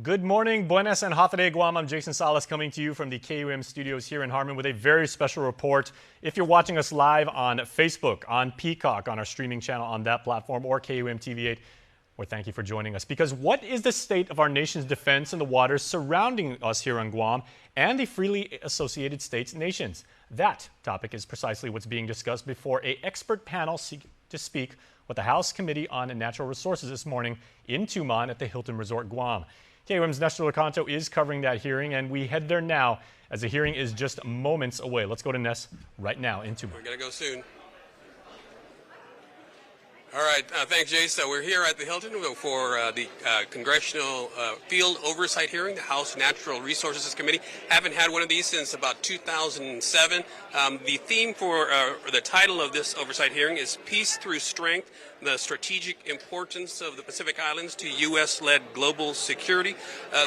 Good morning, buenas and hafide Guam. I'm Jason Salas coming to you from the KUM studios here in Harmon with a very special report. If you're watching us live on Facebook, on Peacock, on our streaming channel on that platform, or KUM TV8, well, thank you for joining us. Because what is the state of our nation's defense in the waters surrounding us here on Guam and the freely associated states nations? That topic is precisely what's being discussed before an expert panel to speak with the House Committee on Natural Resources this morning in Tumon at the Hilton Resort, Guam. KUM's Nestor Lecanto is covering that hearing, and we head there now as the hearing is just moments away. Let's go to Ness right now in Tumon. We're going to go soon. All right, thanks, Jay. So we're here at the Hilton for the Congressional Field Oversight Hearing, the House Natural Resources Committee. Haven't had one of these since about 2007. The theme for the title of this oversight hearing is Peace Through Strength, the Strategic Importance of the Pacific Islands to U.S.-led Global Security.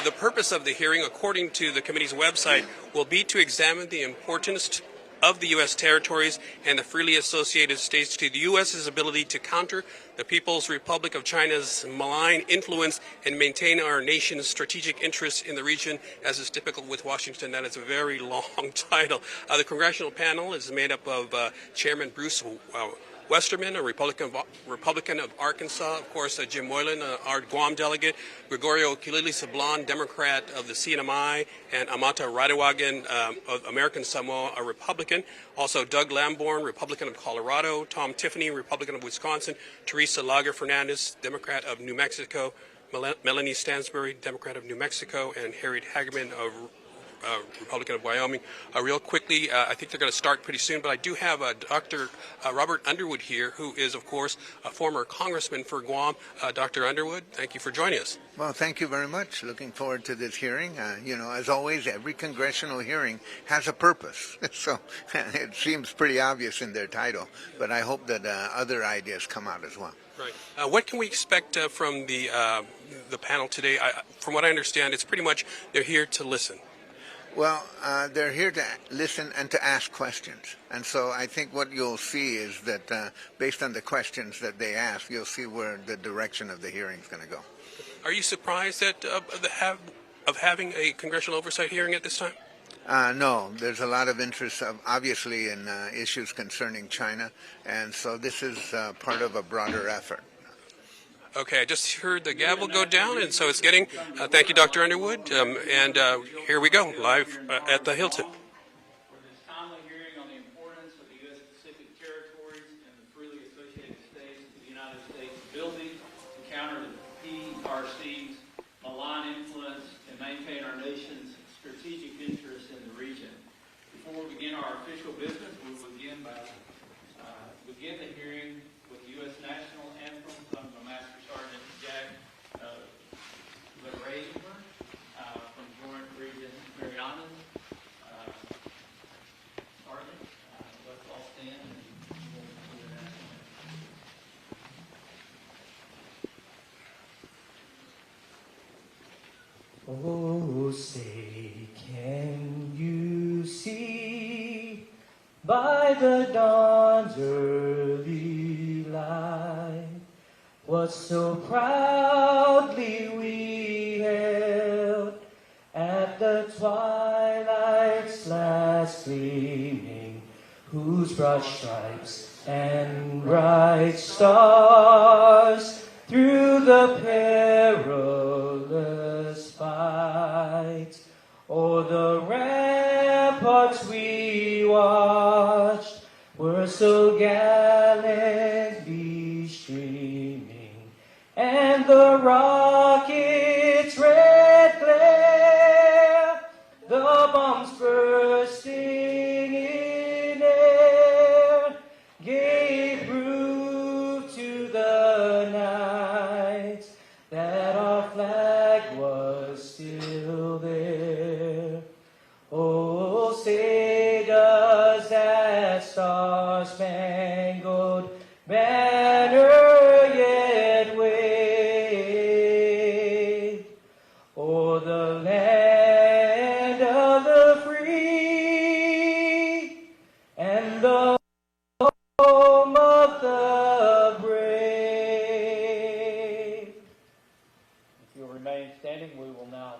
The purpose of the hearing, according to the committee's website, will be to examine the importance of the U.S. territories and the freely associated states to the U.S.'s ability to counter the People's Republic of China's malign influence and maintain our nation's strategic interests in the region, as is typical with Washington. That is a very long title. The congressional panel is made up of Chairman Bruce Westerman, a Republican of Arkansas, of course, Jim Moylan, our Guam delegate, Gregorio Kilili-Sablan, Democrat of the CNMI, and Amata Radewagan of American Samoa, a Republican. Also, Doug Lamborn, Republican of Colorado, Tom Tiffany, Republican of Wisconsin, Teresa Lager Fernandez, Democrat of New Mexico, Melanie Stansbury, Democrat of New Mexico, and Harriet Hageman of Republican of Wyoming. Real quickly, I think they're going to start pretty soon, but I do have Dr. Robert Underwood here, who is, of course, a former congressman for Guam. Dr. Underwood, thank you for joining us. Well, thank you very much. Looking forward to this hearing. You know, as always, every congressional hearing has a purpose. So it seems pretty obvious in their title, but I hope that other ideas come out as well. Right. What can we expect from the panel today? From what I understand, it's pretty much they're here to listen. Well, they're here to listen and to ask questions. And so I think what you'll see is that based on the questions that they ask, you'll see where the direction of the hearing is going to go. Are you surprised that of having a congressional oversight hearing at this time? No, there's a lot of interest, obviously, in issues concerning China. And so this is part of a broader effort. Okay, I just heard the gavel go down, and so it's getting. Thank you, Dr. Underwood. And here we go, live at the Hilton. For this timely hearing on the importance of the U.S. Pacific territories and the freely associated states of the United States ability to counter the PRC's malign influence and maintain our nation's strategic interests in the region. Before we begin our official business, we will begin the hearing with the U.S. National Anthem sung by Master Sergeant Jack Lerazimer from Joint Region Marianas. Sergeant, let's all stand and we'll do the national anthem. Oh, say, can you see by the dawn's early light what so proudly we hailed at the twilight's last gleaming, whose broad stripes and bright stars through the perilous fight o'er the ramparts we watched were so gallantly streaming, and the rocket's red glare, the bombs bursting in air, gave proof to the night that our flag was still there. Oh, say does that star-spangled banner yet wave o'er the land of the free and the home of the brave? If you'll remain standing, we will now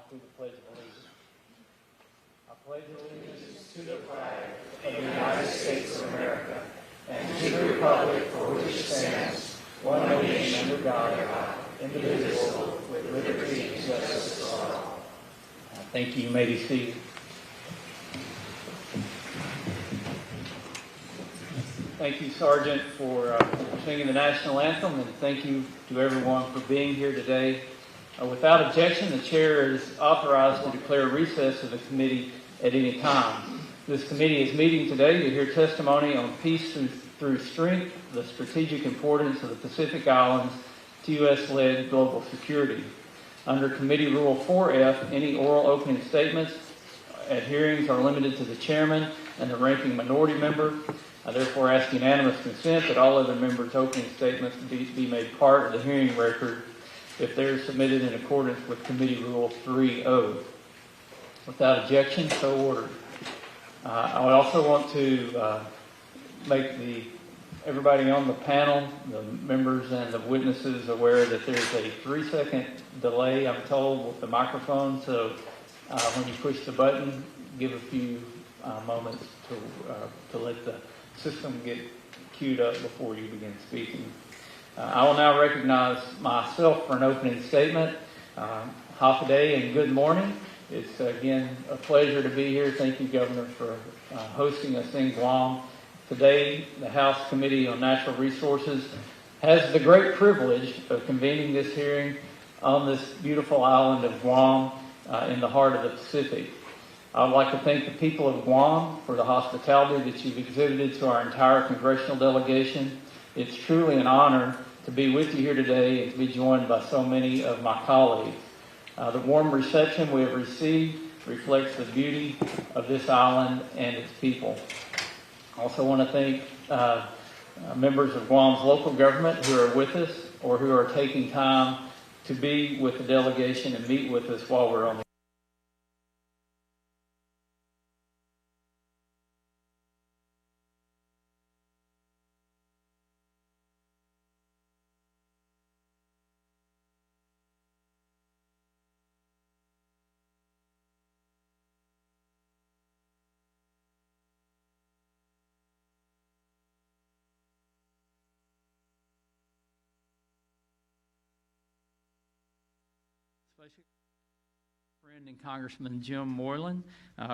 pledge allegiance to the flag of the United States of America and to the republic for which it stands, one nation under God, indivisible, with liberty and justice for all. Thank you. You may be seated. Thank you, Sergeant, for singing the national anthem, and thank you to everyone for being here today. Without objection, the chair is authorized to declare recess of the committee at any time. This committee is meeting today to hear testimony on peace through strength, the strategic importance of the Pacific Islands to U.S.-led global security. Under Committee Rule 4F, any oral opening statements at hearings are limited to the chairman and the ranking minority member. I therefore ask unanimous consent that all other members' opening statements be made part of the hearing record if they're submitted in accordance with Committee Rule 3.0. Without objection, so ordered. I would also want to make everybody on the panel, the members and the witnesses, aware that there's a 3-second delay, I'm told, with the microphone. So when you push the button, give a few moments to let the system get queued up before you begin speaking. I will now recognize myself for an opening statement. Hafaday and good morning. It's again a pleasure to be here. Thank you, Governor, for hosting us in Guam. Today, the House Committee on Natural Resources has the great privilege of convening this hearing on this beautiful island of Guam in the heart of the Pacific. I would like to thank the people of Guam for the hospitality that you've exhibited to our entire congressional delegation. It's truly an honor to be with you here today and to be joined by so many of my colleagues. The warm reception we have received reflects the beauty of this island and its people. I also want to thank members of Guam's local government who are with us or who are taking time to be with the delegation and meet with us while we're on the friend and Congressman Jim Moylan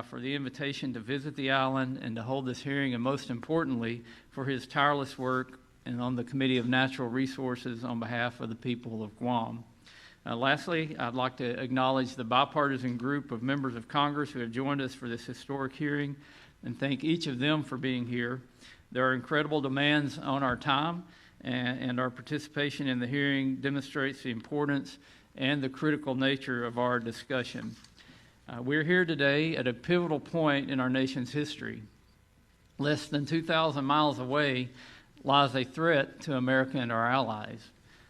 for the invitation to visit the island and to hold this hearing, and most importantly, for his tireless work and on the Committee of Natural Resources on behalf of the people of Guam. Lastly, I'd like to acknowledge the bipartisan group of members of Congress who have joined us for this historic hearing and thank each of them for being here. There are incredible demands on our time, and our participation in the hearing demonstrates the importance and the critical nature of our discussion. We're here today at a pivotal point in our nation's history. Less than 2,000 miles away lies a threat to America and our allies.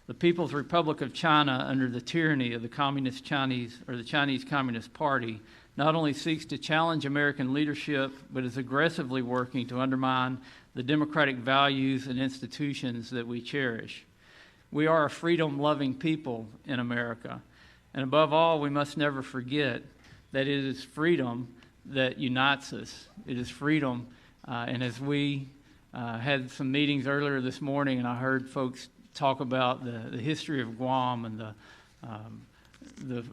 The People's Republic of China, under the tyranny of the Chinese Communist Party, not only seeks to challenge American leadership, but is aggressively working to undermine the democratic values and institutions that we cherish. We are a freedom-loving people in America. And above all, we must never forget that it is freedom that unites us. It is freedom. And as we had some meetings earlier this morning, and I heard folks talk about the history of Guam and the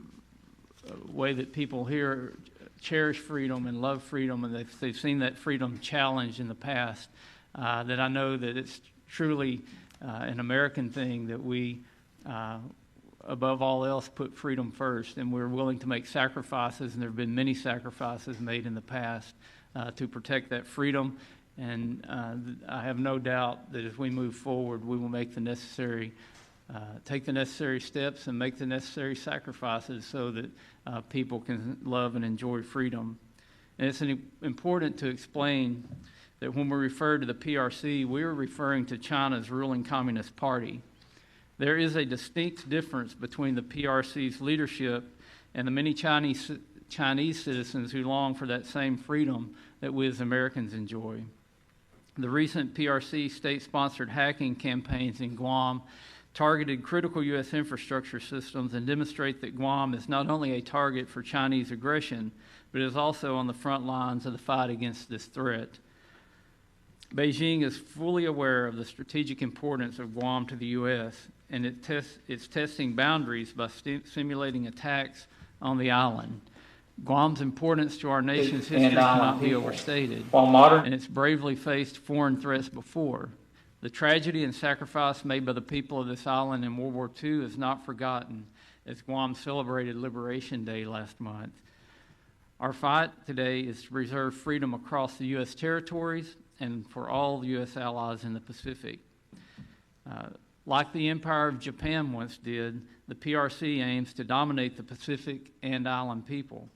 way that people here cherish freedom and love freedom, and they've seen that freedom challenged in the past, that I know that it's truly an American thing that we, above all else, put freedom first, and we're willing to make sacrifices, and there have been many sacrifices made in the past to protect that freedom. And I have no doubt that as we move forward, we will make the necessary, take the necessary steps and make the necessary sacrifices so that people can love and enjoy freedom. And it's important to explain that when we refer to the PRC, we are referring to China's ruling Communist Party. There is a distinct difference between the PRC's leadership and the many Chinese citizens who long for that same freedom that we as Americans enjoy. The recent PRC state-sponsored hacking campaigns in Guam targeted critical U.S. infrastructure systems and demonstrate that Guam is not only a target for Chinese aggression, but is also on the front lines of the fight against this threat. Beijing is fully aware of the strategic importance of Guam to the U.S., and it's testing boundaries by simulating attacks on the island. Guam's importance to our nation's history cannot be overstated, and it's bravely faced foreign threats before. The tragedy and sacrifice made by the people of this island in World War II is not forgotten, as Guam celebrated Liberation Day last month. Our fight today is to preserve freedom across the U.S. territories and for all U.S. allies in the Pacific. Like the Empire of Japan once did, the PRC aims to dominate the Pacific and island people.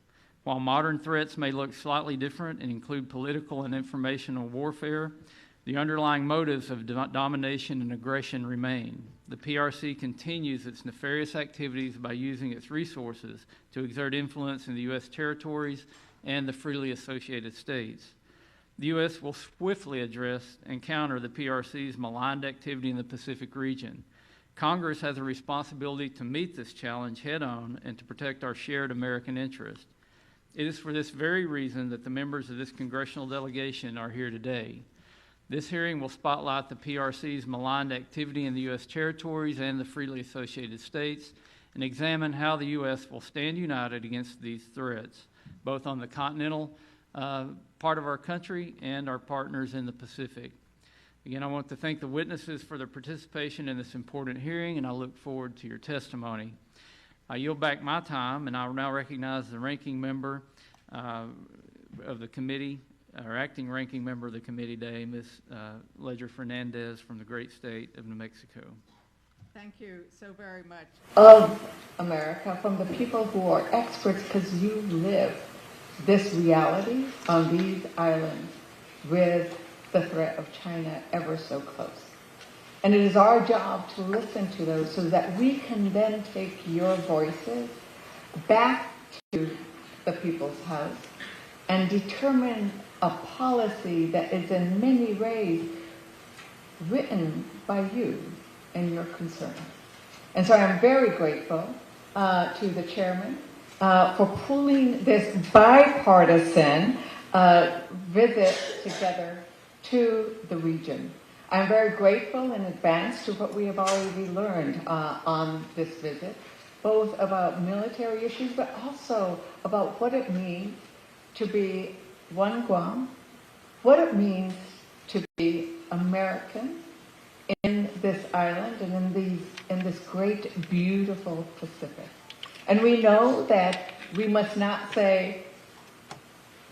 While modern threats may look slightly different and include political and informational warfare, the underlying motives of domination and aggression remain. The PRC continues its nefarious activities by using its resources to exert influence in the U.S. territories and the freely associated states. The U.S. will swiftly address and counter the PRC's maligned activity in the Pacific region. Congress has a responsibility to meet this challenge head-on and to protect our shared American interest. It is for this very reason that the members of this congressional delegation are here today. This hearing will spotlight the PRC's maligned activity in the U.S. territories and the freely associated states and examine how the U.S. will stand united against these threats, both on the continental part of our country and our partners in the Pacific. Again, I want to thank the witnesses for their participation in this important hearing, and I look forward to your testimony. I yield back my time, and I will now recognize the ranking member of the committee, our acting ranking member of the committee today, Ms. Ledger Fernandez from the great state of New Mexico. Thank you so very much. Of America, from the people who are experts, because you live this reality on these islands with the threat of China ever so close. And it is our job to listen to those so that we can then take your voices back to the people's house and determine a policy that is in many ways written by you and your concerns. And so I'm very grateful to the chairman for pulling this bipartisan visit together to the region. I'm very grateful in advance to what we have already learned on this visit, both about military issues, but also about what it means to be one Guam, what it means to be American in this island and in this great, beautiful Pacific. And we know that we must not say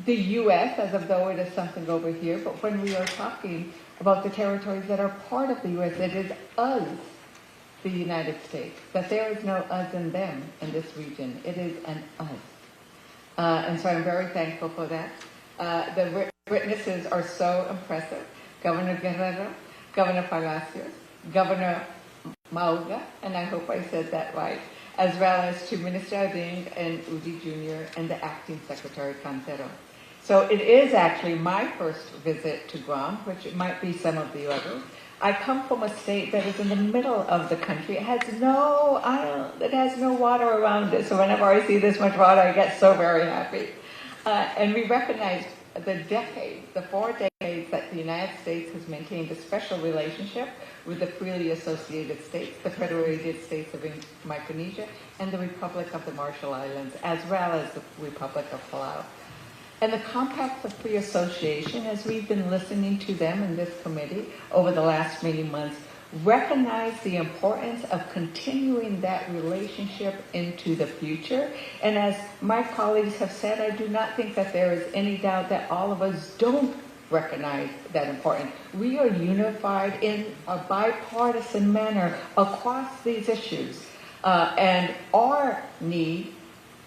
the U.S. as of though it is something over here, but when we are talking about the territories that are part of the U.S., it is us, the United States, that there is no us and them in this region. It is an us. And so I'm very thankful for that. The witnesses are so impressive. Governor Guerrero, Governor Palacios, Governor Mauga, and I hope I said that right, as well as to Minister Ading and Udi Jr. and the Acting Secretary Cantero. So it is actually my first visit to Guam, which it might be some of the others. I come from a state that is in the middle of the country. It has no island, it has no water around it. So whenever I see this much water, I get so very happy. And we recognize the 4 decades that the United States has maintained a special relationship with the freely associated states, the Federated States of Micronesia, and the Republic of the Marshall Islands, as well as the Republic of Palau. And the compacts of free association, as we've been listening to them in this committee over the last many months, recognize the importance of continuing that relationship into the future. And as my colleagues have said, I do not think that there is any doubt that all of us don't recognize that importance. We are unified in a bipartisan manner across these issues. And our need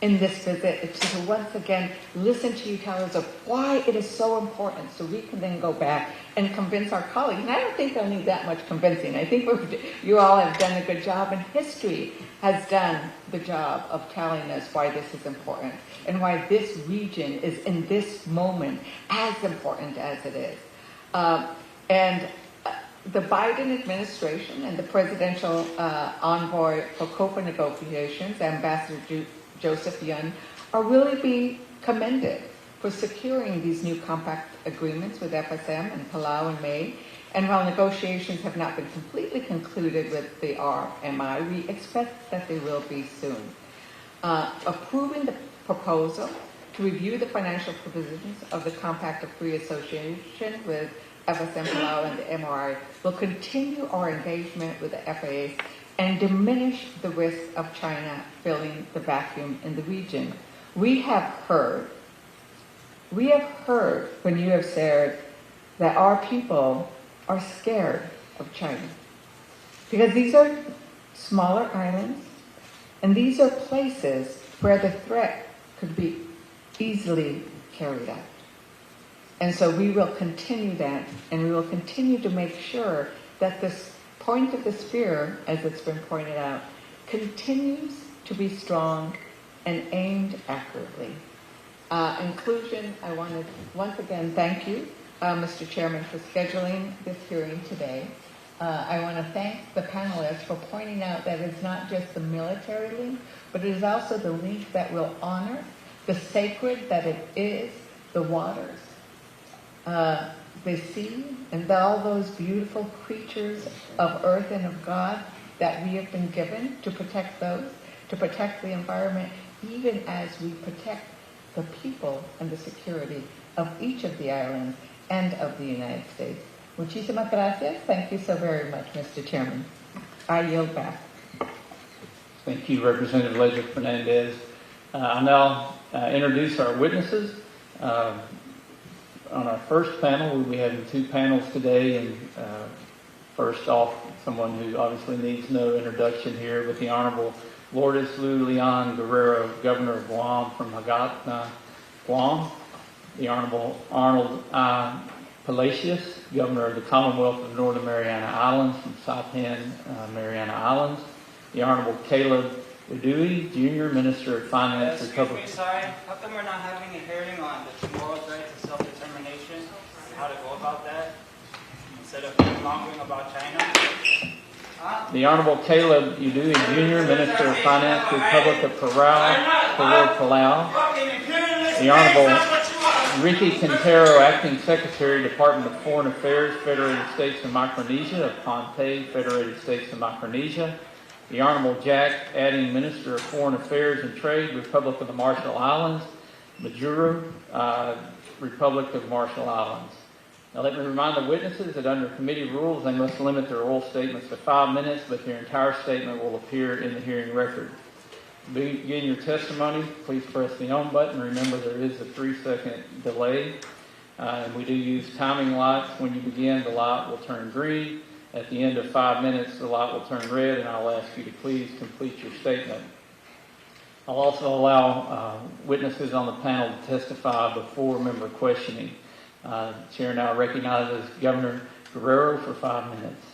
in this visit is to once again listen to you tell us of why it is so important so we can then go back and convince our colleagues. And I don't think they'll need that much convincing. I think you all have done a good job, and history has done the job of telling us why this is important and why this region is in this moment as important as it is. And the Biden administration and the presidential envoy for COPA negotiations, Ambassador Joseph Yun, are really commended for securing these new compact agreements with FSM and Palau in May. And while negotiations have not been completely concluded with the RMI, we expect that they will be soon. Approving the proposal to review the financial provisions of the Compact of Free Association with FSM Palau and the MRI will continue our engagement with the FAA and diminish the risk of China filling the vacuum in the region. We have heard when you have said that our people are scared of China, because these are smaller islands and these are places where the threat could be easily carried out. And so we will continue that, and we will continue to make sure that this point of the spear, as it's been pointed out, continues to be strong and aimed accurately. Inclusion, I want to once again thank you, Mr. Chairman, for scheduling this hearing today. I want to thank the panelists for pointing out that it's not just the military link, but it is also the link that will honor the sacred that it is, the waters, the sea, and all those beautiful creatures of earth and of God that we have been given to protect those, to protect the environment, even as we protect the people and the security of each of the islands and of the United States. Muchísimas gracias. Thank you so very much, Mr. Chairman. I yield back. Thank you, Representative Ledger Fernandez. I'll now introduce our witnesses. On our first panel, we'll be having two panels today, and first off, someone who obviously needs no introduction here, but the Honorable Lourdes Lu Leon Guerrero, Governor of Guam from Hagat, Guam. The Honorable Arnold I. Palacios, Governor of the Commonwealth of Northern Mariana Islands from Saipan, Mariana Islands. The Honorable Caleb Udui, Jr., Minister of Finance, Republic. Sorry, how come we're not having a hearing on the Chamorro's right to self-determination and how to go about that instead of mongering about China? The Honorable Caleb Udui, Jr., Minister of Finance, Republic of Palau. The Honorable Ricky Quintero, Acting Secretary, Department of Foreign Affairs, Federated States of Micronesia, of Ponte, Federated States of Micronesia. The Honorable Jack Adding, Minister of Foreign Affairs and Trade, Republic of the Marshall Islands, Majuro, Republic of Marshall Islands. Now let me remind the witnesses that under committee rules, they must limit their oral statements to 5 minutes, but their entire statement will appear in the hearing record. To begin your testimony, please press the on button. Remember, there is a 3-second delay. And we do use timing lights. When you begin, the light will turn green. At the end of 5 minutes, the light will turn red, and I'll ask you to please complete your statement. I'll also allow witnesses on the panel to testify before member questioning. The chair now recognizes Governor Guerrero for 5 minutes.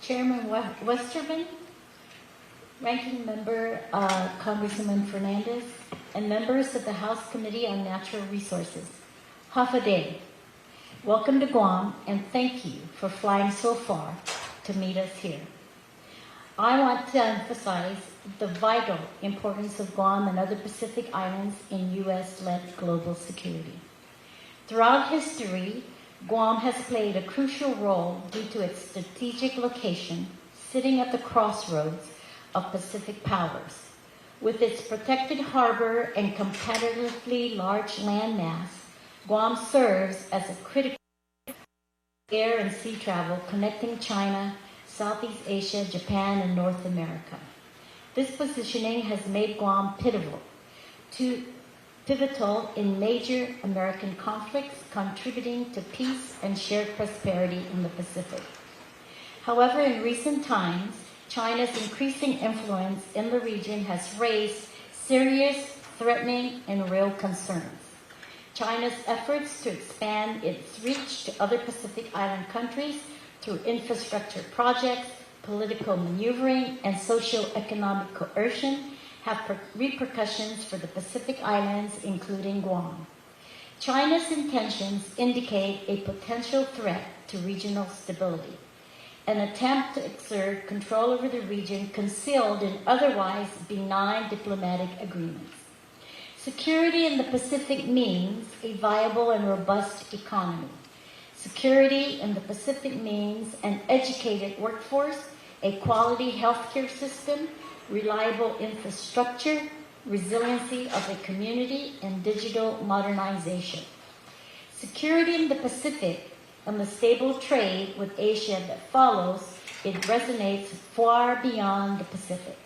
Chairman Westerman, Ranking Member Congressman Fernandez, and members of the House Committee on Natural Resources. Hafa. Welcome to Guam, and thank you for flying so far to meet us here. I want to emphasize the vital importance of Guam and other Pacific islands in U.S.-led global security. Throughout history, Guam has played a crucial role due to its strategic location, sitting at the crossroads of Pacific powers. With its protected harbor and comparatively large landmass, Guam serves as a critical air and sea travel connecting China, Southeast Asia, Japan, and North America. This positioning has made Guam pivotal in major American conflicts, contributing to peace and shared prosperity in the Pacific. However, in recent times, China's increasing influence in the region has raised serious, threatening, and real concerns. China's efforts to expand its reach to other Pacific Island countries through infrastructure projects, political maneuvering, and socio-economic coercion have repercussions for the Pacific Islands, including Guam. China's intentions indicate a potential threat to regional stability, an attempt to exert control over the region concealed in otherwise benign diplomatic agreements. Security in the Pacific means a viable and robust economy. Security in the Pacific means an educated workforce, a quality healthcare system, reliable infrastructure, resiliency of a community, and digital modernization. Security in the Pacific and the stable trade with Asia that follows, it resonates far beyond the Pacific.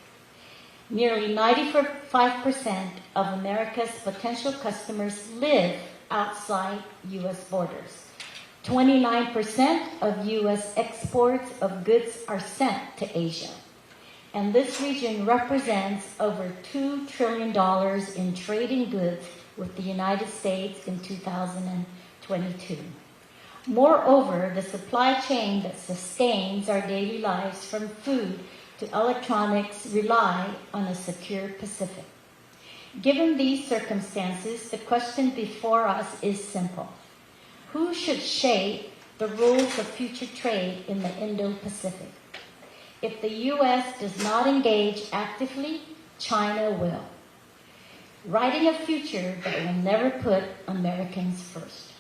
Nearly 95% of America's potential customers live outside U.S. borders. 29% of U.S. exports of goods are sent to Asia. And this region represents over $2 trillion in trading goods with the United States in 2022. Moreover, the supply chain that sustains our daily lives from food to electronics rely on a secure Pacific. Given these circumstances, the question before us is simple. Who should shape the rules of future trade in the Indo-Pacific? If the U.S. does not engage actively, China will, writing a future that will never put Americans first.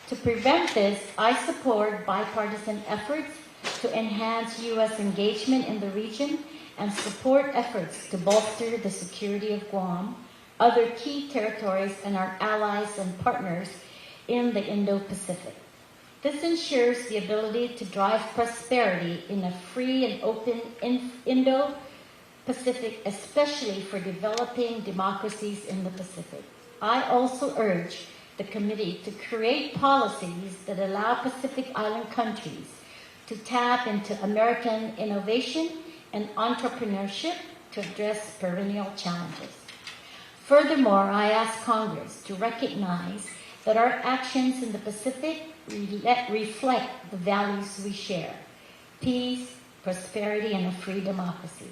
To prevent this, I support bipartisan efforts to enhance U.S. engagement in the region and support efforts to bolster the security of Guam, other key territories, and our allies and partners in the Indo-Pacific. This ensures the ability to drive prosperity in a free and open Indo-Pacific, especially for developing democracies in the Pacific. I also urge the committee to create policies that allow Pacific Island countries to tap into American innovation and entrepreneurship to address perennial challenges. Furthermore, I ask Congress to recognize that our actions in the Pacific reflect the values we share: peace, prosperity, and a free democracy.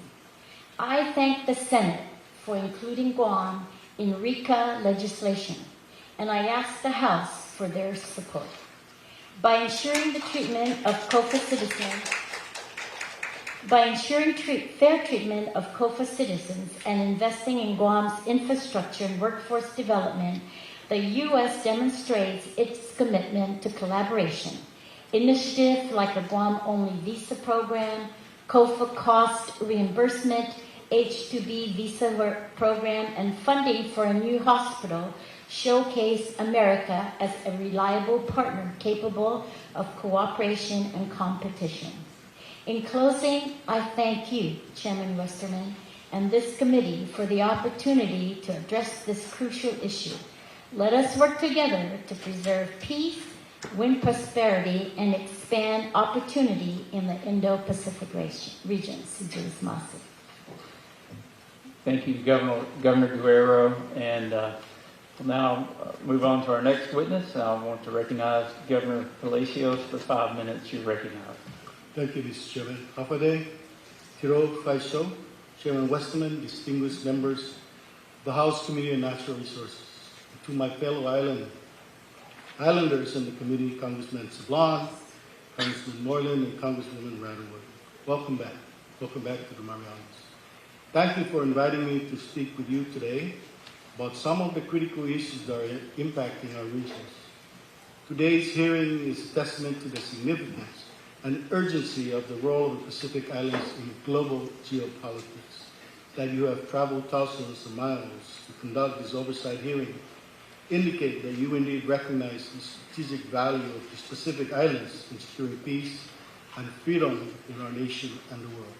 I thank the Senate for including Guam in RECA legislation, and I ask the House for their support. By ensuring the treatment of COFA citizens, fair treatment of COFA citizens and investing in Guam's infrastructure and workforce development, the U.S. demonstrates its commitment to collaboration. Initiatives like the Guam-only visa program, COFA cost reimbursement, H-2B visa program, and funding for a new hospital showcase America as a reliable partner capable of cooperation and competition. In closing, I thank you, Chairman Westerman, and this committee for the opportunity to address this crucial issue. Let us work together to preserve peace, win prosperity, and expand opportunity in the Indo-Pacific region. Thank you, Governor Guerrero. And we'll now move on to our next witness. I want to recognize Governor Palacios for 5 minutes. You're recognized. Thank you, Mr. Chairman. Hafade, Tiro Faisho, Chairman Westerman, distinguished members of the House Committee on Natural Resources. To my fellow islanders in the committee, Congressman Sablan, Congressman Moylan, and Congresswoman Ratherwood. Welcome back. Welcome back to the Marianas. Thank you for inviting me to speak with you today about some of the critical issues that are impacting our regions. Today's hearing is a testament to the significance and urgency of the role of the Pacific Islands in global geopolitics. That you have traveled thousands of miles to conduct this oversight hearing indicate that you indeed recognize the strategic value of the Pacific Islands in securing peace and freedom in our nation and the world.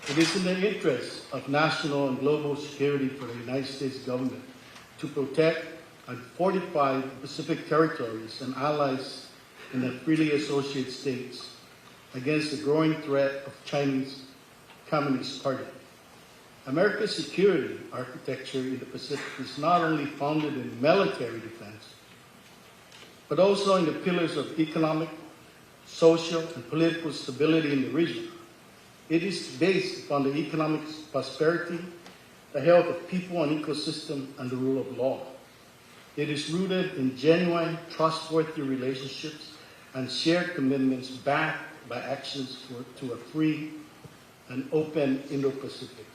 It is in the interest of national and global security for the United States government to protect and fortify Pacific territories and allies in the freely associated states against the growing threat of Chinese Communist Party. America's security architecture in the Pacific is not only founded in military defense, but also in the pillars of economic, social, and political stability in the region. It is based upon the economic prosperity, the health of people and ecosystem, and the rule of law. It is rooted in genuine, trustworthy relationships and shared commitments backed by actions to a free and open Indo-Pacific.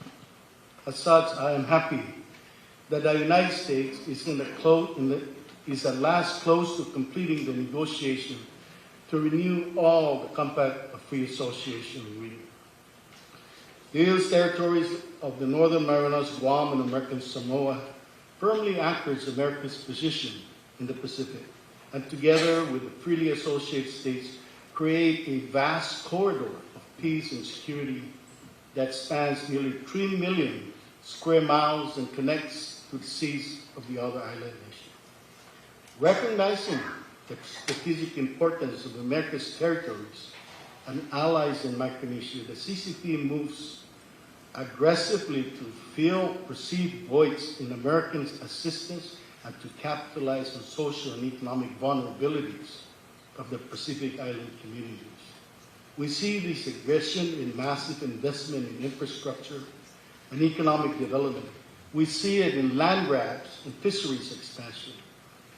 As such, I am happy that the United States is at last close to completing the negotiation to renew all the Compact of Free Association agreement. The U.S. territories of the Northern Marianas, Guam, and American Samoa firmly anchors America's position in the Pacific, and together with the freely associated states, create a vast corridor of peace and security that spans nearly 3 million square miles and connects to the seas of the other island nations. Recognizing the strategic importance of America's territories and allies in Micronesia, the CCP moves aggressively to fill perceived voids in Americans' assistance and to capitalize on social and economic vulnerabilities of the Pacific Island communities. We see this aggression in massive investment in infrastructure and economic development. We see it in land grabs and fisheries expansion.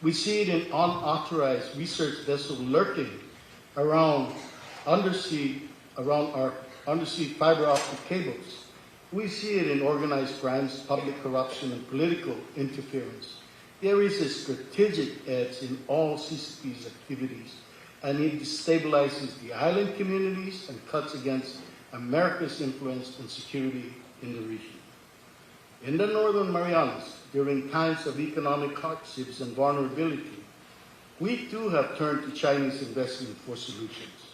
We see it in unauthorized research vessels lurking around our undersea fiber optic cables. We see it in organized crimes, public corruption, and political interference. There is a strategic edge in all CCP's activities, and it destabilizes the island communities and cuts against America's influence and security in the region. In the Northern Marianas, during times of economic hardships and vulnerability, we too have turned to Chinese investment for solutions.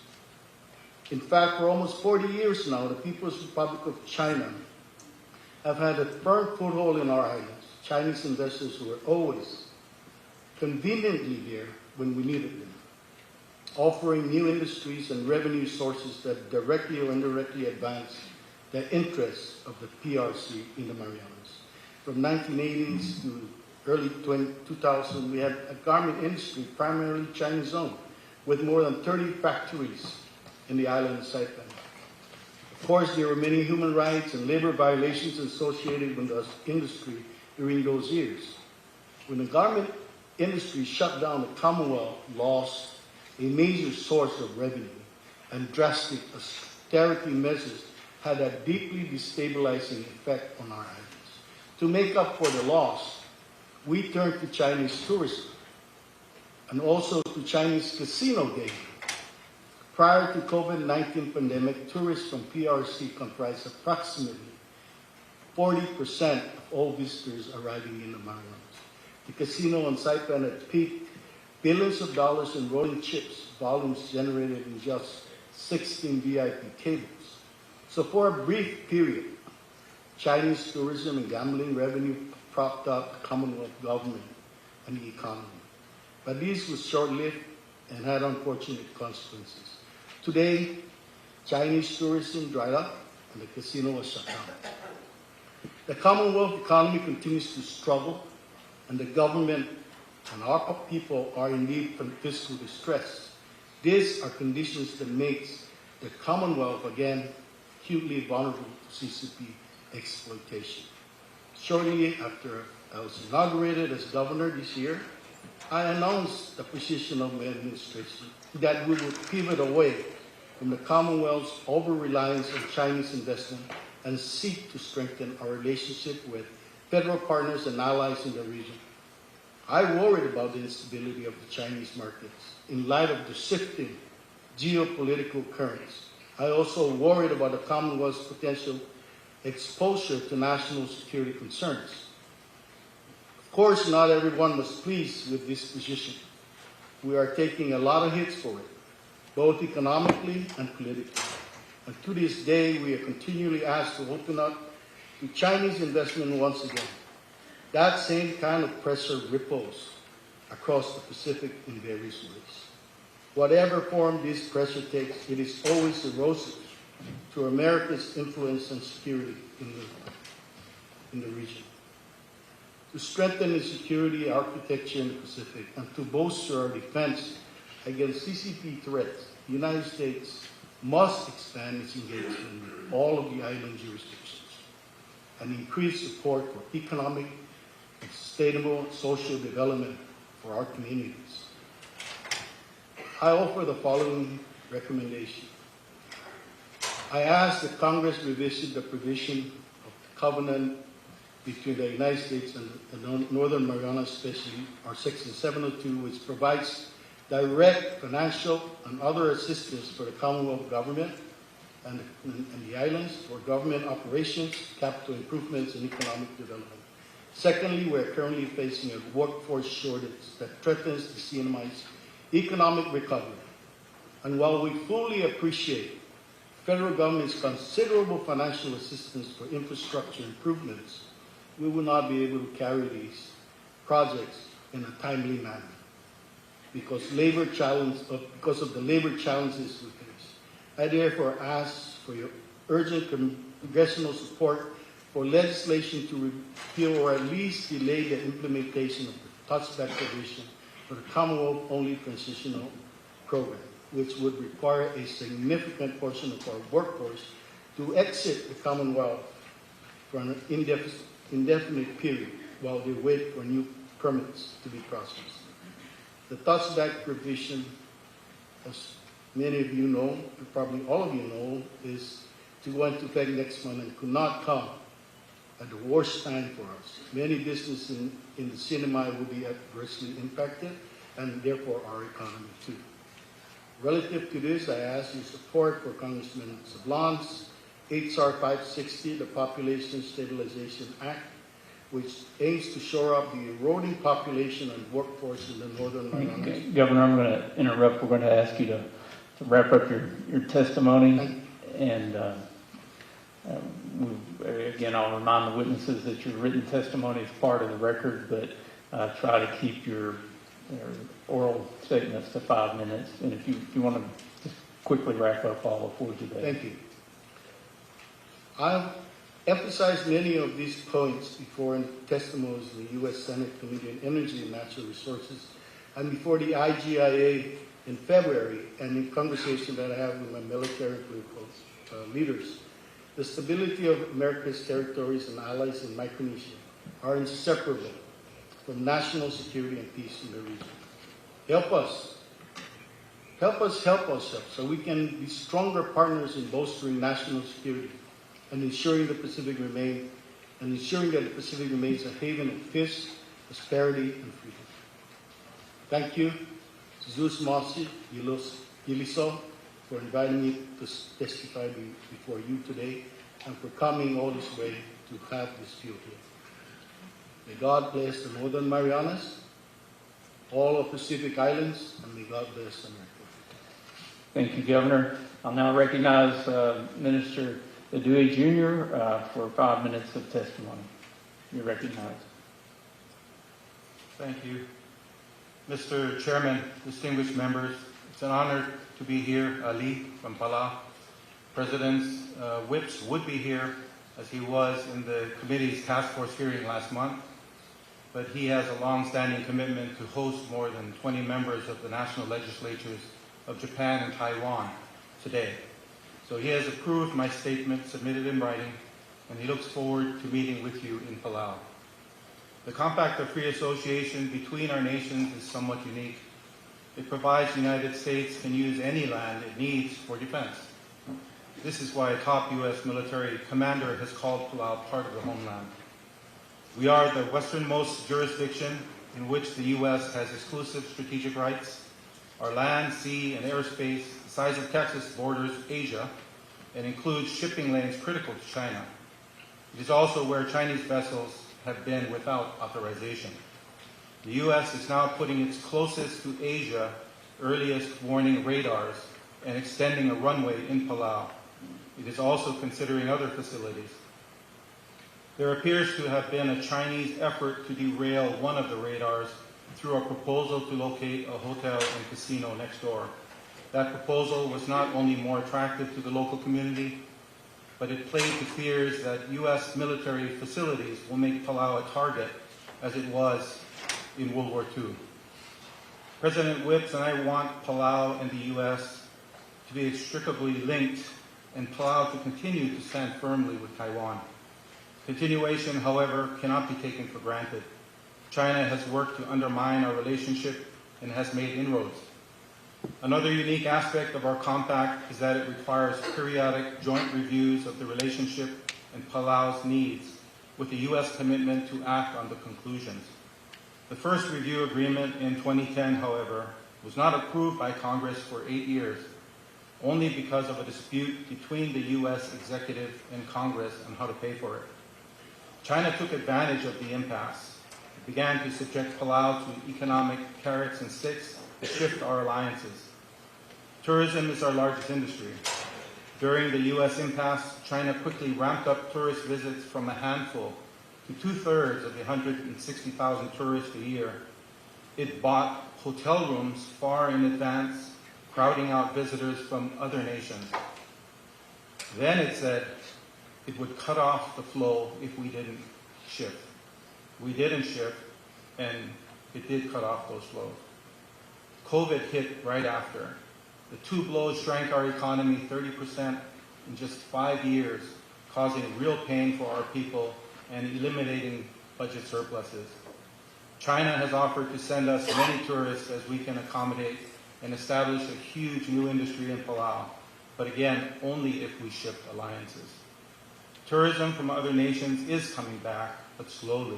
In fact, for almost 40 years now, the People's Republic of China have had a firm foothold in our islands. Chinese investors were always conveniently there when we needed them, offering new industries and revenue sources that directly or indirectly advance the interests of the PRC in the Marianas. From 1980s to early 2000, we had a garment industry primarily Chinese-owned, with more than 30 factories in the island of Saipan. Of course, there were many human rights and labor violations associated with the industry during those years. When the garment industry shut down, the Commonwealth lost a major source of revenue, and drastic austerity measures had a deeply destabilizing effect on our islands. To make up for the loss, we turned to Chinese tourism and also to Chinese casino gaming. Prior to COVID-19 pandemic, tourists from PRC comprised approximately 40% of all visitors arriving in the Marianas. The casino on Saipan at peak, billions of dollars in rolling chips, volumes generated in just 16 VIP tables. So for a brief period, Chinese tourism and gambling revenue propped up the Commonwealth government and the economy. But this was short-lived and had unfortunate consequences. Today, Chinese tourism dried up and the casino was shut down. The Commonwealth economy continues to struggle, and the government and our people are in need of fiscal distress. These are conditions that makes the Commonwealth again acutely vulnerable to CCP exploitation. Shortly after I was inaugurated as governor this year, I announced the position of my administration that we would pivot away from the Commonwealth's over-reliance on Chinese investment and seek to strengthen our relationship with federal partners and allies in the region. I worried about the instability of the Chinese markets in light of the shifting geopolitical currents. I also worried about the Commonwealth's potential exposure to national security concerns. Of course, not everyone was pleased with this position. We are taking a lot of hits for it, both economically and politically. And to this day, we are continually asked to open up to Chinese investment once again. That same kind of pressure ripples across the Pacific in various ways. Whatever form this pressure takes, it is always erosive to America's influence and security in the region. To strengthen the security architecture in the Pacific and to bolster our defense against CCP threats, the United States must expand its engagement with all of the island jurisdictions and increase support for economic and sustainable social development for our communities. I offer the following recommendation. I ask that Congress revisit the provision of the Covenant between the United States and the Northern Marianas, especially our Section 702, which provides direct financial and other assistance for the Commonwealth government and the islands for government operations, capital improvements, and economic development. Secondly, we're currently facing a workforce shortage that threatens the CNMI's economic recovery. And while we fully appreciate federal government's considerable financial assistance for infrastructure improvements, we will not be able to carry these projects in a timely manner because of the labor challenges we face. I therefore ask for your urgent congressional support for legislation to repeal or at least delay the implementation of the touchback provision for the Commonwealth-only transitional program, which would require a significant portion of our workforce to exit the Commonwealth for an indefinite period while they wait for new permits to be processed. The touchback provision, as many of you know, and probably all of you know, is to go into effect next month and could not come at the worst time for us. Many businesses in the CNMI will be adversely impacted, and therefore our economy too. Relative to this, I ask your support for Congressman Sablan's H.R. 560, the Population Stabilization Act, which aims to shore up the eroding population and workforce in the Northern Marianas. Governor, I'm going to interrupt. We're going to ask you to wrap up your testimony. And again, I'll remind the witnesses that your written testimony is part of the record, but try to keep your oral statements to 5 minutes. And if you want to just quickly wrap up, I'll afford you that. Thank you. I've emphasized many of these points before in testimonies in the U.S. Senate Committee on Energy and Natural Resources and before the IGIA in February and in conversation that I have with my military political leaders. The stability of America's territories and allies in Micronesia are inseparable from national security and peace in the region. Help us so we can be stronger partners in bolstering national security and ensuring that the Pacific remains a haven of peace, prosperity, and freedom. Thank you, Zeus Mossy Giliso, for inviting me to testify before you today and for coming all this way to have this field here. May God bless the Northern Marianas, all of Pacific Islands, and may God bless America. Thank you, Governor. I'll now recognize Minister Dewey Jr. For 5 minutes of testimony. You're recognized. Thank you. Mr. Chairman, distinguished members, it's an honor to be here. Ali from Palau. President Whips would be here as he was in the committee's task force hearing last month, but he has a long-standing commitment to host more than 20 members of the national legislatures of Japan and Taiwan today. So he has approved my statement submitted in writing, and he looks forward to meeting with you in Palau. The Compact of Free Association between our nations is somewhat unique. It provides the United States can use any land it needs for defense. This is why a top U.S. military commander has called Palau part of the homeland. We are the westernmost jurisdiction in which the U.S. has exclusive strategic rights. Our land, sea, and airspace, the size of Texas, borders Asia and includes shipping lanes critical to China. It is also where Chinese vessels have been without authorization. The U.S. is now putting its closest to Asia earliest warning radars and extending a runway in Palau. It is also considering other facilities. There appears to have been a Chinese effort to derail one of the radars through a proposal to locate a hotel and casino next door. That proposal was not only more attractive to the local community, but it played to fears that U.S. military facilities will make Palau a target as it was in World War II. President Whips and I want Palau and the U.S. to be inextricably linked and Palau to continue to stand firmly with Taiwan. Continuation, however, cannot be taken for granted. China has worked to undermine our relationship and has made inroads. Another unique aspect of our compact is that it requires periodic joint reviews of the relationship and Palau's needs with the U.S. commitment to act on the conclusions. The first review agreement in 2010, however, was not approved by Congress for 8 years, only because of a dispute between the U.S. executive and Congress on how to pay for it. China took advantage of the impasse. It began to subject Palau to economic carrots and sticks to shift our alliances. Tourism is our largest industry. During the U.S. impasse, China quickly ramped up tourist visits from a handful to 2/3 of the 160,000 tourists a year. It bought hotel rooms far in advance, crowding out visitors from other nations. Then it said it would cut off the flow if we didn't shift. We didn't shift, and it did cut off those flows. COVID hit right after. The two blows shrank our economy 30% in just 5 years, causing real pain for our people and eliminating budget surpluses. China has offered to send us many tourists as we can accommodate and establish a huge new industry in Palau, but again, only if we shift alliances. Tourism from other nations is coming back, but slowly.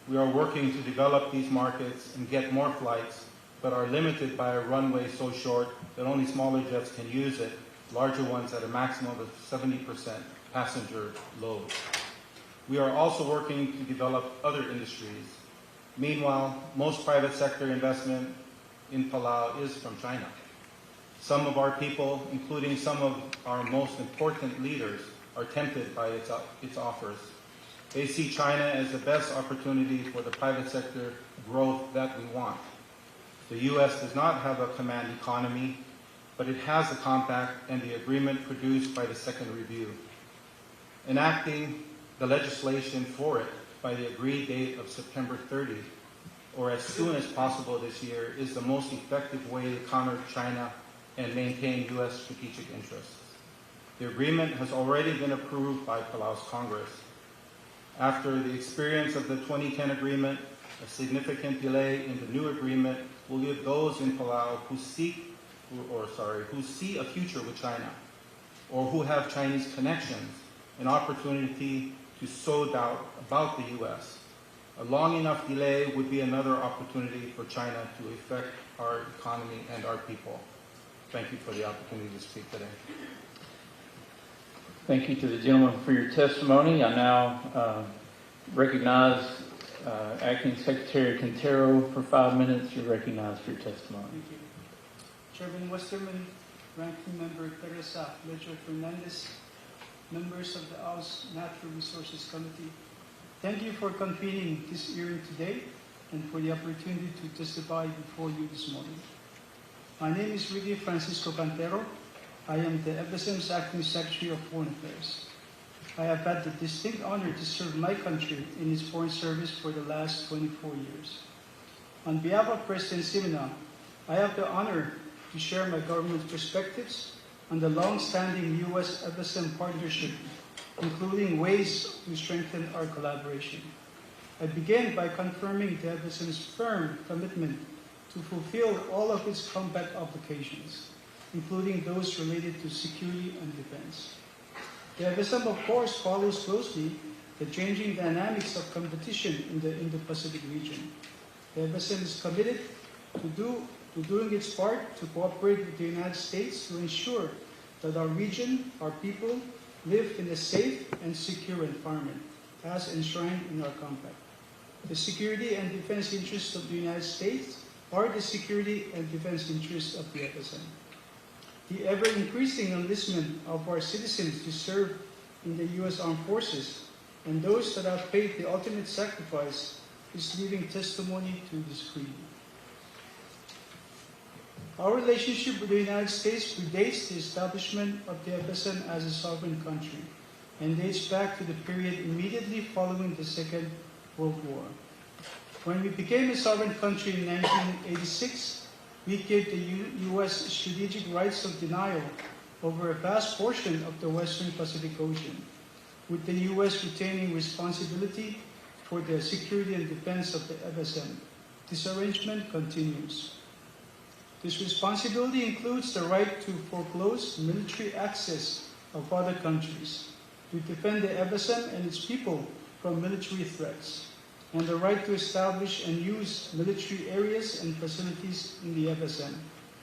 We are working to develop these markets and get more flights, but are limited by a runway so short that only smaller jets can use it, larger ones at a maximum of 70% passenger load. We are also working to develop other industries. Meanwhile, most private sector investment in Palau is from China. Some of our people, including some of our most important leaders, are tempted by its offers. They see China as the best opportunity for the private sector growth that we want. The U.S. does not have a command economy, but it has the compact and the agreement produced by the second review. Enacting the legislation for it by the agreed date of September 30, or as soon as possible this year, is the most effective way to counter China and maintain U.S. strategic interests. The agreement has already been approved by Palau's Congress. After the experience of the 2010 agreement, a significant delay in the new agreement will give those in Palau who see a future with China, or who have Chinese connections, an opportunity to sow doubt about the U.S. A long enough delay would be another opportunity for China to affect our economy and our people. Thank you for the opportunity to speak today. Thank you to the gentleman for your testimony. I now recognize Acting Secretary Quintero for 5 minutes. You're recognized for your testimony. Thank you. Chairman Westerman, Ranking Member Teresa Leger Fernandez, members of the House Natural Resources Committee, thank you for convening this hearing today and for the opportunity to testify before you this morning. My name is Ricky Francisco Cantero. I am the FSM's Acting Secretary of Foreign Affairs. I have had the distinct honor to serve my country in its foreign service for the last 24 years. On behalf of President Simina, I have the honor to share my government's perspectives on the long-standing U.S.-FSM partnership, including ways to strengthen our collaboration. I begin by confirming the FSM's firm commitment to fulfill all of its compact obligations, including those related to security and defense. The FSM, of course, follows closely the changing dynamics of competition in the Indo-Pacific region. The FSM is committed to doing its part to cooperate with the United States to ensure that our region, our people, live in a safe and secure environment, as enshrined in our compact. The security and defense interests of the United States are the security and defense interests of the FSM. The ever-increasing enlistment of our citizens to serve in the U.S. Armed Forces and those that have paid the ultimate sacrifice is living testimony to this creed. Our relationship with the United States predates the establishment of the FSM as a sovereign country and dates back to the period immediately following the Second World War. When we became a sovereign country in 1986, we gave the U.S. strategic rights of denial over a vast portion of the Western Pacific Ocean, with the U.S. retaining responsibility for the security and defense of the FSM. This arrangement continues. This responsibility includes the right to foreclose military access of other countries, to defend the FSM and its people from military threats, and the right to establish and use military areas and facilities in the FSM